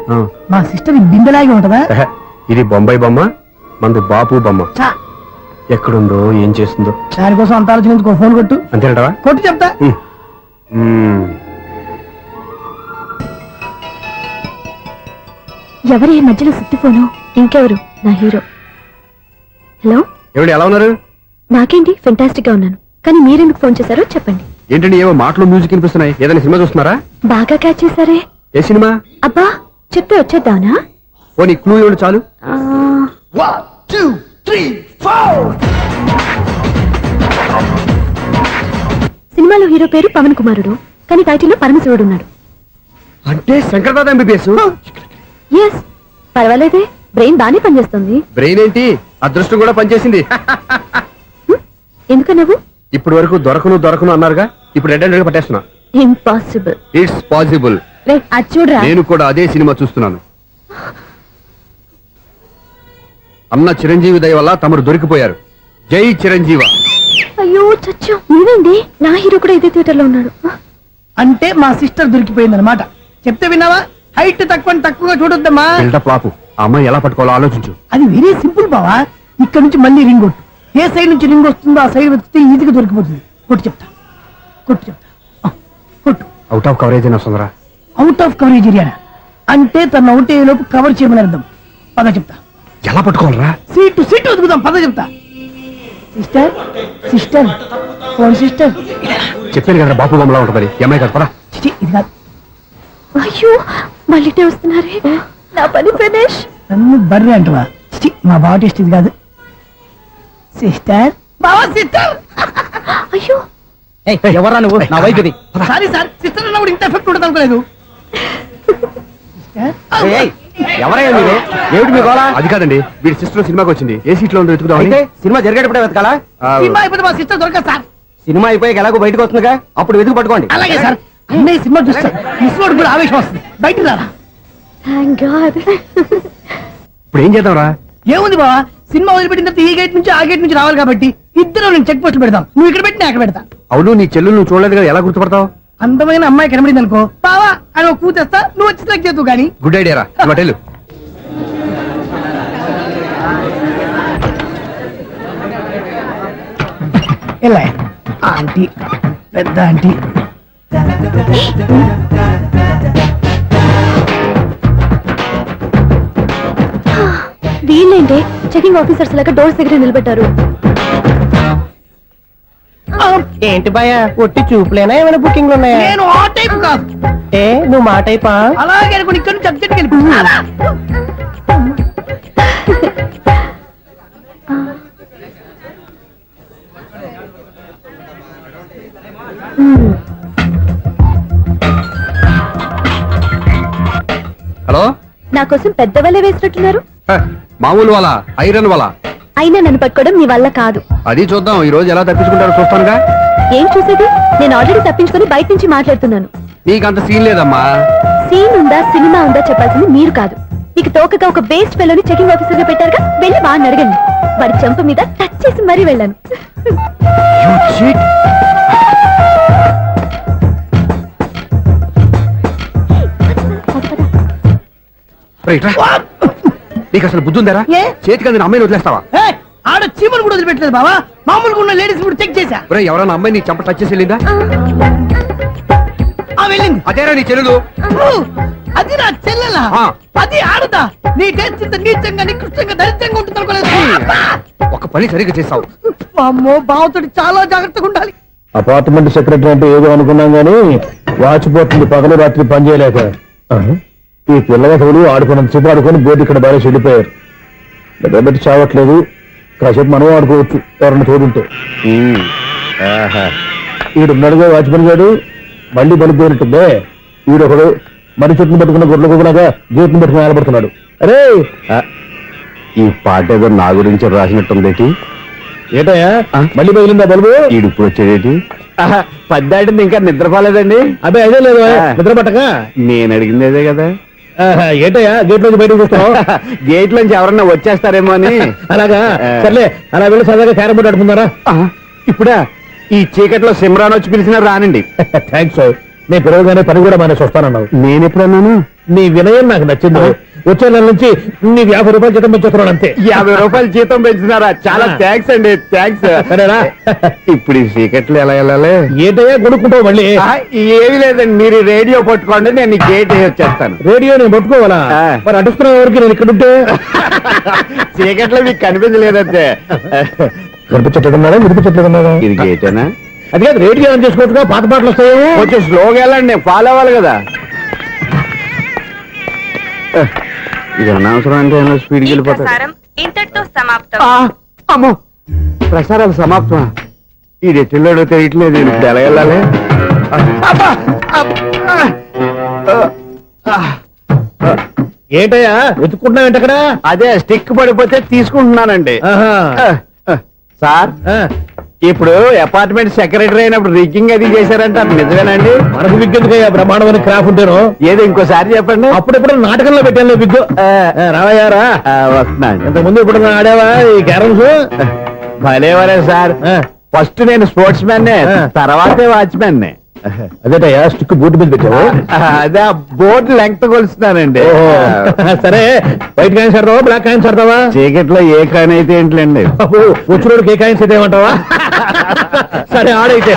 మా సిస్టర్ బిందెలాగే ఉంటదా? ఎహె, ఇది బొంబాయి బొమ్మ, మంది బాపు బొమ్మ. చా, ఎక్కడుందో ఏం చేస్తుందో దానికోసం అంత ఆలోచించుకో. ఫోన్ కొట్టు. అంతేనంటావా? కొట్టు చెప్తా. ఎవరి ఈ మధ్యలో సుత్తి ఫోను? ఇంకెవరు? నా హీరో. హలో, ఏమిటి ఎలా ఉన్నారు? నాకేంటి ఫెంటాస్టిక్ గా ఉన్నాను, కానీ మీరెందుకు ఫోన్ చేశారో చెప్పండి. ఏంటండి ఏవో మాటలు మ్యూజిక్ వినిపిస్తున్నాయి. ఏదైనా సినిమా చూస్తున్నారా? బాగా క్యాచ్ చేశారే. ఏ సినిమా? అబ్బా, చెప్తే వచ్చేద్దానా? ఓ నీ క్లూ ఇవ్వండి చాలు. 1 2 3 4. సినిమాలో హీరో పేరు పవన్ కుమారుడు, కానీ టైటిల్లో పరమశివుడు ఉన్నాడు. అంటే శంకర్దాద ఎంబీబీఎస్. ఎస్, పర్వాలేదే, బ్రెయిన్ బానే పనిచేస్తుంది. బ్రెయిన్ ఏంటి, అదృష్టం కూడా పనిచేసింది. ఎందుకు నువ్వు? ఇప్పటి వరకు దొరకను అన్నారుగా, ఇప్పుడు రెడ్ హ్యాండెడ్ గా పట్టేస్తున్నా. ఇంపాసిబుల్. It's possible. అది చూడరా. నేను కూడా అదే సినిమా చూస్తున్నాను. అన్న చిరంజీవి దయ వల్ల తమరు దొరికిపోయారు. జై చిరంజీవ. అయ్యో చచ్చు, నేనండి, నా హీరో కూడా ఇదే థియేటర్ లో ఉన్నాడు. అంటే మా సిస్టర్ దొరికిపోయింది అనమాట. చెప్తే విన్నావా? హైట్ తక్కువగా చూడొద్దమ్మా. బిల్డప్ లాపు. ఆ అమ్మాయి ఎలా పట్టుకోవాలో ఆలోచించు. అది వెరీ సింపుల్ బావా. ఇక్కడ నుంచి మళ్ళీ రింగ్ కొట్టు. ఏ సైడ్ నుంచి రింగ్ వస్తుందో ఆ సైడ్ వెతికితే ఈజీగా దొరికిపోతుంది. కొట్టు చెప్తా. కొట్టు. అవుట్ ఆఫ్ కవరేజ్ అయినా వస్తుందిరా. అవుట్ ఆఫ్ కవరేజ్ ఏరియా అంటే తన అవుట్ అయ్యే లోపు కవర్ చేయమని అర్థం. పద చెప్తా. ఎలా పట్టుకోవాలరా? సీటు వదుకుదాం. పద చెప్తా. Sister phone sister. చెప్పాను కదా బాపు బొమ్మలా ఉంటుందని. అమ్మాయి కదా పరా. ఇది కాదు. అయ్యో, మళ్ళీ వస్తున్నారే. నా పని ఫినిష్. నన్ను బర్రె అంటవా? మా బావ టేస్ట్ ఇది కాదు. సిస్టర్ బావా, సిస్టర్. అయ్యో, ఎవరా నువ్వు? నా వైఫ్ ఇది. సారీ సార్, సిస్టర్ అన్నప్పుడు ఇంత ఎఫెక్ట్ ఉండదు అనుకోలేదు. ఎవరయ్యా మీరు? ఏమిటి మీ గోళ? అది కాదండి, వీడి సిస్టర్ సినిమాకి వచ్చింది. ఏ సీట్ లో ఉందో వెతుకుదామని. అయితే సినిమా జరిగేటప్పుడే వెతకాలా? సినిమా అయిపోతే మా సిస్టర్ దొరకదు సార్. సినిమా అయిపోయాక ఎలాగో బయటకు వస్తుందిగా, అప్పుడు వెతుకు పట్టుకోండి. అలాగే సార్. అన్నయ్య సినిమా చూస్తారు. మిస్వాడు కూడా ఆవేశం వస్తుంది. బయటికి రారా. Thank God. ఇప్పుడు ఏం చేద్దాంరా? ఏముంది బావా, సినిమా వదిలిపెట్టిన తర్వాత ఈ గేట్ నుంచి ఆ గేట్ నుంచి రావాలి కాబట్టి ఇద్దరు నేను చెక్ పోస్ట్ పెడతాం. నువ్వు ఇక్కడ పెట్టి నేను అక్కడ పెడతా. అవును, నీ చెల్లెలు నువ్వు చూడలేదు కదా, ఎలా గుర్తుపడతావు? అందమైన అమ్మాయి కనబడింది అనుకో బావా అని ఒక కూతేస్తా. నువ్వు వచ్చి సెలెక్ట్ చేద్దు కానీ. గుడ్ ఐడియా రా. హోటల్ ఎలా ఆంటీ, పెద్ద ఆంటీ. వీళ్ళేంటి చెకింగ్ ఆఫీసర్స్ లాగా డోర్స్ దగ్గర నిలబెట్టారు. ఏంటి భయ, ఒట్టి చూపులేనా ఏమైనా బుకింగ్లు ఉన్నాయా? నేను ఆ టైప్ కాదు. ఏ నువ్వు మా టైపా? అలాగే అనుకుని ఇక్కడ నుంచి అర్జెంట్కి వెళ్ళిపోతున్నా. హలో, నా కోసం పెద్ద వల్ల వేసినట్టున్నారు. మామూలు వాళ్ళ ఐరన్ వాళ్ళ. అయినా నన్ను పట్టుకోవడం మీ వల్ల కాదు. అది చూద్దాం ఈ రోజు ఎలా తప్పించుకుంటారో చూస్తానుగా. ఏం చూసేది? నేను ఆల్రెడీ తప్పించుకొని బయట నుంచి మాట్లాడుతున్నాను. నీకంత సీన్ లేదమ్మా. సీన్ ఉందా సినిమా ఉందా చెప్పాల్సింది మీరు కాదు. మీకు తోకగా ఒక బేస్ట్ ఫెలోని చెకింగ్ ఆఫీసర్ గా పెట్టారుగా, వెళ్ళి వాడిని అడగండి. వాడి చెంప మీద టచ్ చేసి మరీ వెళ్ళాను. నీకు అసలు బుద్ధి ఉందారా? ఏ? చేతికి అందిన అమ్మాయిని వదిలేస్తావా? ఆడ చీమను కూడా వదిలిపెట్టలేదు బావా. మామూలుగా ఉన్న లేడీస్ కూడా చెక్ చేశా. ఎవరైనా అమ్మాయి నీ చెంప టచ్ చేసి వెళ్ళిందా? వెళ్ళింది. అదేరా నీ చెల్లెలు. అది నా చెల్లెలా? ఆ. అది ఆడదా? నీ టేస్ట్ ఇంత నీచంగా నికృష్టంగా దరిద్రంగా ఉంటుంది అనుకోలేదు. ఒక పని సరిగ్గా చేస్తావు. అమ్మో, బావతోటి చాలా జాగ్రత్తగా ఉండాలి. అపార్ట్మెంట్ సెక్రటరీ అంటే ఏదో అనుకున్నాం గానీ వాచిపోతుంది పగలు రాత్రి పని చేయలేక. ఈ పిల్లవసలు ఆడుకున్నంత సేపు ఆడుకొని బోర్డు ఇక్కడ బాగా చెడిపోయారు. నిద్రబెట్టి చావట్లేదు. కాసేపు మనం ఆడుకోవచ్చు ఎవరన్నా తోడుంటే. ఈడున్నాడుగా వాచ్మెన్ గారు, మళ్ళీ పనిపోయినట్టుందే. ఈడొకడు మరి చెట్టును పట్టుకున్న గొడ్ల కుక్కలాగా గేట్ను పట్టుకుని నిలబడుతున్నాడు. అరే, ఈ పాట ఏదో నా గురించి రాసినట్టుంది. ఏటయ్యా మళ్ళీ పగిలిందా బల్బు? ఇప్పుడు వచ్చేదేంటి? పద్దాటింది ఇంకా నిద్రపోలేదండి. అబ్బాయి అదే లేదు నిద్ర పట్టక. నేను అడిగింది అదే కదా. ఏటయ్యా గేట్ నుంచి బయటకు చూస్తున్నావు? గేట్ నుంచి ఎవరన్నా వచ్చేస్తారేమో అని. అలాగా సర్లే, అలా వెళ్ళి సరదాగా క్యారం బోర్డు ఆడుకుందారా? ఇప్పుడా? ఈ చీకట్లో సిమ్రాన్ వచ్చి పిలిచినా రానండి. థ్యాంక్స్. నేను పిలవగానే పని కూడా మానేసి వస్తానన్నావు. నేను ఎప్పుడన్నాను? నీ వినయం నాకు నచ్చింది. వచ్చే నెల నుంచి నీకు 50 రూపాయలు జీతం పెంచుతున్నాను అంతే. 50 రూపాయలు జీతం పెంచుతున్నారా? చాలా థ్యాంక్స్ అండి, థ్యాంక్స్. సరేనా? ఇప్పుడు ఈ చీకట్లు ఎలా వెళ్ళాలి? ఏంటయ్యా కొనుక్కుంటావు మళ్ళీ? ఏమీ లేదండి, మీరు రేడియో పట్టుకోండి, నేను గేట్ వేసి వచ్చేస్తాను. రేడియో నేను పట్టుకోవాలా? మరి అడుస్తున్న వరకు నేను ఇక్కడ ఉంటే చీకట్లో మీకు కనిపించలేదంటే. కనిపించట్లేదన్నారా? వినిపించట్లేదన్నారా? ఇది గేటేనా? అది కాదు, రేడియో ఆన్ చేసుకోవచ్చుగా, పాత పాటలు వస్తాయి. కొంచెం స్లోగా వెళ్ళండి, నేను ఫాలో అవ్వాలి కదా. ఇది అనవసరం అంటే స్పీడ్కి వెళ్ళిపోతాడు. ఇంతటితో సమాప్తం. అమ్మో, ప్రసారాలు సమాప్తమా? ఈ రెట్టిల్లోడో తెలియట్లేదు, ఇప్పుడు ఎలా వెళ్ళాలి? ఏంటయ్యా వెతుక్కుంటున్నావు ఏంటక్కడ? అదే స్టిక్ పడిపోతే తీసుకుంటున్నానండి. సార్, ఇప్పుడు అపార్ట్మెంట్ సెక్రటరీ అయినప్పుడు రిగ్గింగ్ అది చేశారంటే అది నిజమేనండి? మనకు విగ్గెందుకయ్యా, బ్రహ్మాండమైన క్రాఫ్ ఉంటాను. ఏదో ఇంకోసారి చెప్పండి. అప్పుడెప్పుడు నాటకంలో పెట్టాను విగ్గు. రావయ్యారా? వస్తున్నాను. ఇంతకు ముందు ఇప్పుడు ఆడావా ఈ క్యారమ్స్? భలేవరే సార్, ఫస్ట్ నేను స్పోర్ట్స్ మ్యాన్, తర్వాతే వాచ్మెన్. అదేటయ్యా స్టిక్ బూట్ మీద పెట్టావు? అదే బోర్డు లెంగ్త్ కొలుస్తున్నానండి. సరే, వైట్ కాయిన్స్ ఆడతావా, బ్లాక్ కాయిన్స్ ఆడతావా? చీకట్లో ఏ కాయిన్ అయితే ఏంటండి, వచ్చినోడికి ఏ కాయిన్స్ అయితే ఏమంటావా? సరే ఆడైతే.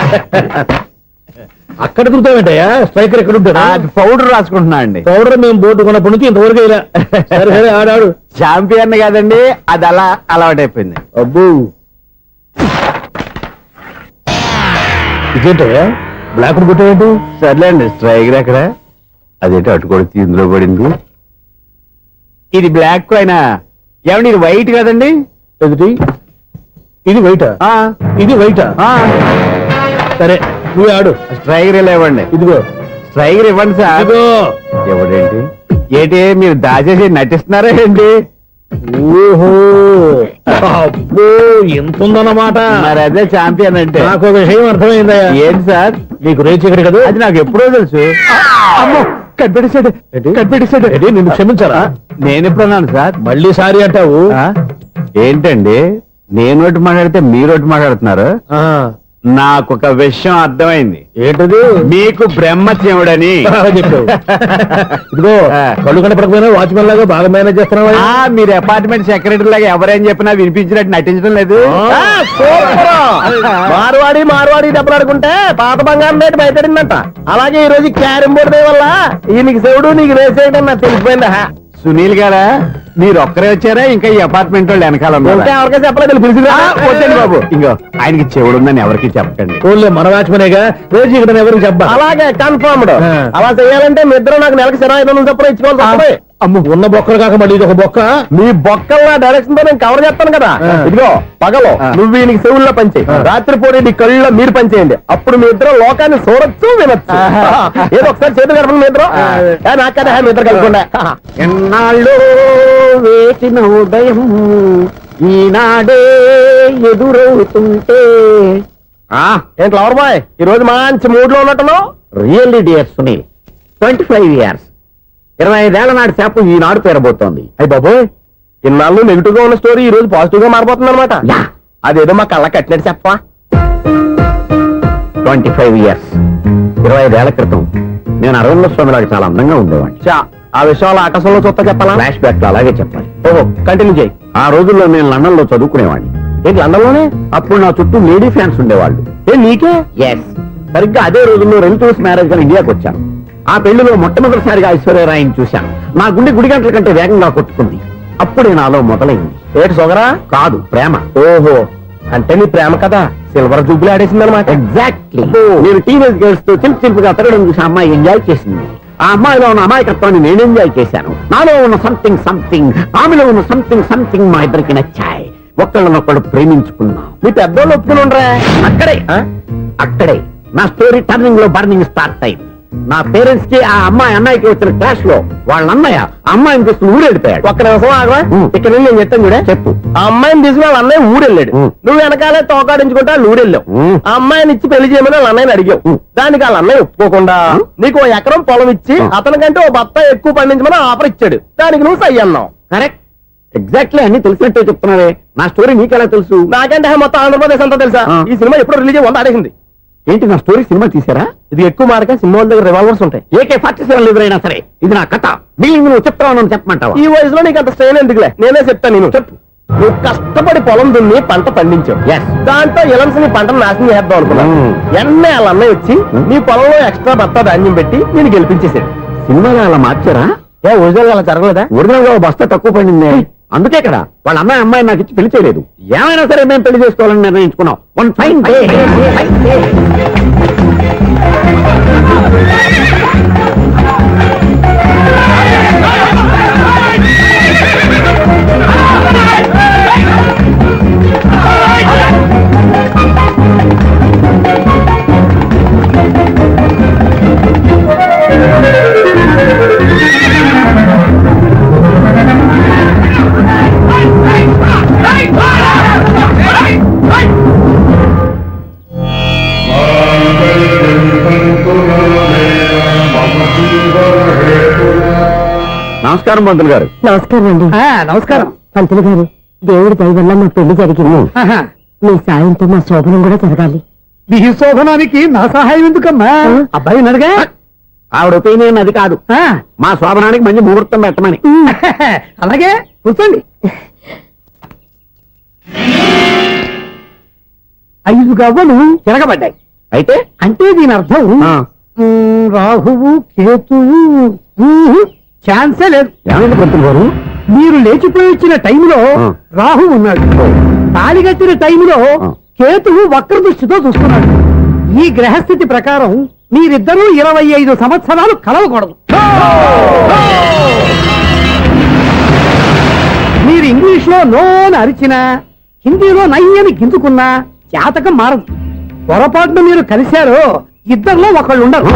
అక్కడ దొరుకుతావేంటయ్యా? స్ట్రైకర్ ఎక్కడ ఉంటాడు? పౌడర్ రాసుకుంటున్నా అండి. పౌడర్ మేము బోర్డు కొన్నప్పటి నుంచి ఇంతవరకు ఇలా. సరే సరే ఆడాడు. ఛాంపియన్ కాదండి, అది అలా అలవాటైపోయింది. అబ్బు, ఇదేంటయ్యా బ్లాక్ కొట్టేంటి? సర్లేండి, స్ట్రైకర్ ఎక్కడ? అదేంటి అటుకొడితే ఇందులో పడింది. ఇది బ్లాక్ అయినా ఏమండి, ఇది వైట్ కదండి? ఎదుటి ఇది వైటా? ఇది వైటా? సరే నువ్వు ఆడు. స్ట్రైకర్ ఇలా ఇవ్వండి. ఇదిగో స్ట్రైకర్ ఇవ్వండి సార్. ఇదిగో. ఎవడేంటి ఏంటి మీరు దాచేసి నటిస్తున్నారా ఏంటి? ఓహో, అబ్బో ఎంత ఉందన్నమాట. మరి అదే ఛాంపియన్ అంటే. నాకు విషయం అర్థమైందయ్యా. ఏంటి సార్? నీకు రేచీకటి కదా? అది నాకు ఎప్పుడో తెలుసు. అమ్మో, కనిపెట్టేశాడు, కనిపెట్టేశాడు. నిన్ను క్షమించారా? నేను ఎప్పుడన్నాను సార్? మళ్ళీ సారీ అంటావు? ఏంటండి, నేను ఒకటి మాట్లాడితే మీరు ఒకటి మాట్లాడుతున్నారు. నాకు ఒక విషయం అర్థమైంది. ఏంటది? మీకు బ్రహ్మత్యముడని చెప్పావు. ఇదిగో కళ్ళు కనపడకపోయినా వాచ్మెన్ లాగా బాగా మేనేజ్ చేస్తున్నావా? మీరు అపార్ట్మెంట్ సెక్రటరీ లాగా ఎవరేం చెప్పినా వినిపించినట్టు నటించడం లేదు. మార్వాడి డబ్బులు ఆడుకుంటే పాత బంగారం రేటు బయటడిందంట. అలాగే ఈ రోజు క్యారం బోర్డు వల్ల ఈయనకి శివుడు నీకు రేసేయడం నాకు తెలిసిపోయిందా? సునీల్ గారా, మీరు ఒక్కరే వచ్చారా? ఇంకా ఈ అపార్ట్మెంట్ వాళ్ళు వెనకాల ఎవరికైనా చెప్పలేదు, పిలిచిరా. వద్దండి బాబు, ఇంకో ఆయనకి చెవుడుందని ఎవరికి చెప్పకండి. ఓన్లీ మన వాచ్మెనేగా, రేచీకటి ఎవరికి చెప్పా. అలాగే కన్ఫర్మ్డ్. అలా చేయాలంటే మీ ఇద్దరు నాకు నెలకు 25,000 చొప్పున ఇచ్చుకోవాలి. అమ్మ, ఉన్న బొక్కలు కాక మళ్ళీ ఇది ఒక బొక్క. మీ బొక్కల డైరెక్షన్ తో నేను కవర్ చేస్తాను కదా. ఇదిగో పగలో నువ్వు ఈయనకి చెవుల్లో పనిచేయి, రాత్రిపూట నీ కళ్ళలో మీరు పనిచేయండి. అప్పుడు మీ ఇద్దరు లోకాన్ని చూడొచ్చు, వినొచ్చు. ఏదో ఒకసారి చేతులు కలపండి మీ ఇద్దరు. నాకదే మీ ఇద్దరు కలుపుకుండా. ఎన్నాళ్ళు వేసిన ఉదయం ఈనాడే ఎదురవుతుంటే. ఏంటి లవర్ బాయ్, ఈ రోజు మంచి మూడ్ లో ఉన్నట్టును? రియల్లీ డియర్ సునీల్, 25 years, 25 ఏళ్ల నాటి చేప ఈనాడు పేరబోతోంది. అయ్యి బాబోయ్, ఇన్నాళ్ళు నెగిటివ్ గా ఉన్న స్టోరీ ఈ రోజు పాజిటివ్ గా మారిపోతుంది అనమాట. అదేదో మా కళ్ళ కట్టినట్టు చెప్పా. 25 years, 25 ఏళ్ల క్రితం నేను అరవింద స్వామి లాగా చాలా అందంగా ఉండేవాడిని. ఆ విషయాలు ఆకాశంలో చూస్తా చెప్పాలా? ఫ్లాష్ బ్యాక్ లో అలాగే చెప్పాలి. ఓహో, కంటిన్యూ చేయి. ఆ రోజుల్లో నేను లండన్ లో చదువుకునేవాడిని. ఏంటి లండన్ లోనే? అప్పుడు నా చుట్టూ లేడీ ఫ్యాన్స్ ఉండేవాళ్ళు. నీకే? ఎస్, సరిగ్గా అదే రోజుల్లో రిలేటివ్స్ మ్యారేజ్ గా ఇండియాకి వచ్చాను. ఆ పెళ్లిలో మొట్టమొదటిసారిగా ఐశ్వర్యరాయని చూశాను. నా గుండె గుడి గంటల కంటే వేగంగా కొట్టుకుంది. అప్పుడే నాలో మొదలైంది. ఏటి సొగరా? కాదు, ప్రేమ. ఓహో, అంటే నీ ప్రేమ కదా సిల్వర్ జూబ్లీ ఆడేసింది అనమాట. ఎగ్జాక్ట్లీ. నేను టీనేజ్ గర్ల్స్ తో చిలుపుగా తిరగడం చూసి అమ్మాయి ఎంజాయ్ చేసింది. ఆ అమ్మాయిలో ఉన్న అమాయకత్వాన్ని నేను ఎంజాయ్ చేశాను. నాలో ఉన్న సంథింగ్, ఆమెలో ఉన్న సంథింగ్ మా ఇద్దరికి నచ్చాయి. ఒకళ్ళనొక్కడు ప్రేమించుకున్నాం. మీ పెద్దోళ్ళు ఒప్పుకుని ఉండరా? అక్కడే నా స్టోరీ టర్నింగ్ లో బర్నింగ్ స్టార్ట్ అయింది. నా పేరెంట్స్ కి ఆ అమ్మాయి అన్నయ్యకి వచ్చిన క్లాష్ లో వాళ్ళ అన్నయ్య ఆ అమ్మాయిని తీసుకుని ఊరెళ్ళిపోయాడు. ఒక్క నిమిషం ఆగవా, ఇక్కడ నుండి నేను చెప్తాను కూడా. చెప్పు. ఆ అమ్మాయిని తీసుకుని వాళ్ళ అన్నయ్య ఊరెళ్ళాడు, నువ్వు వెనకాలే తోకాడించుకుంటా వాళ్ళు ఊరెళ్ళావు. ఆ అమ్మాయిని ఇచ్చి పెళ్లి చేయమని వాళ్ళ అన్నయ్యని అడిగావు. దానికి వాళ్ళ అన్నయ్య ఒప్పుకోకుండా నీకు 1 ఎకరం పొలం ఇచ్చి అతనికంటే 1 బత్త ఎక్కువ పండించమని ఆఫర్ ఇచ్చాడు. దానికి నువ్వు సై అన్నావు. కరెక్ట్, ఎగ్జాక్ట్లీ అన్ని తెలిసినట్టే చెప్తున్నావే. నా స్టోరీ నీకెలా తెలుసు? నాకంటే మొత్తం ఆంధ్రప్రదేశ్ అంతా తెలుసా. ఈ సినిమా ఎప్పుడు రిలీజ్ అయ్యి 100 ఆడేసింది. ఏంటి నా స్టోరీ సినిమా తీసారా? ఇది ఎక్కువ మార్క సినిమా వాళ్ళ దగ్గర రివాల్వర్స్ ఉంటాయి. AK-47 ఎదురైనా సరే ఇది నా కథ. బిల్డింగ్ నువ్వు చెప్తావు చెప్పమంటావా? ఈ వయసులో నీకు అంత స్ట్రెయిన్ ఎందుకులే, నేనే చెప్తాను. నేను చెప్పు. నువ్వు కష్టపడి పొలం దున్ని పంట పండించావు. దాంతో ఇలమ్స్ నీ పంటను నాశనం చేద్దాం అనుకున్నావు. ఎన్నే వాళ్ళ అన్నయ్య వచ్చి నీ పొలంలో ఎక్స్ట్రా బత్తా ధాన్యం పెట్టి నేను గెలిపించేసాడు. సినిమాలో అలా మార్చారా? ఒరిజినల్ అలా జరగలేదా? ఒరిజినల్ గా బస్తా తక్కువ పడింది. అందుకే కదా వాళ్ళ అమ్మాయి నాకు ఇచ్చి పెళ్లి చేయలేదు. ఏమైనా సరే మేము పెళ్లి చేసుకోవాలని నిర్ణయించుకున్నాం. One fine day. నమస్కారం పంతులు గారు. నమస్కారం అండి. నమస్కారం. పంతులు గారు, దేవుడి దయ వల్ల మా పెళ్లి జరిగింది. మీ సాయంతో మా శోభనం కూడా జరగాలి. మీ శోభనానికి నా సహాయం ఎందుకమ్మా? అబ్బాయి ఉన్నాడుగా. ఆవిడ ఒపీనియన్ అది కాదు, మా శోభనానికి మంచి ముహూర్తం పెట్టమని. అలాగే కూర్చోండి. 5 గవ్వలు తిరగబడ్డాయి. అయితే అంటే దీని అర్థం రాహువు కేతువు ఛాన్సే లేదు. ఏమైంది పంతులు గారు? మీరు లేచిపోయి వచ్చిన టైంలో రాహు ఉన్నాడు, తాళిగట్టిన టైంలో కేతువు వక్ర దృష్టితో చూస్తున్నాడు. ఈ గ్రహస్థితి ప్రకారం మీరిద్దరూ 25 సంవత్సరాలు కలవకూడదు. మీరు ఇంగ్లీష్ లో నోని అరిచినా, హిందీలో నయ్యని గింజుకున్నా జాతకం మారదు. పొరపాటున మీరు కలిశారో ఇద్దరిలో ఒకళ్ళు ఉండరు.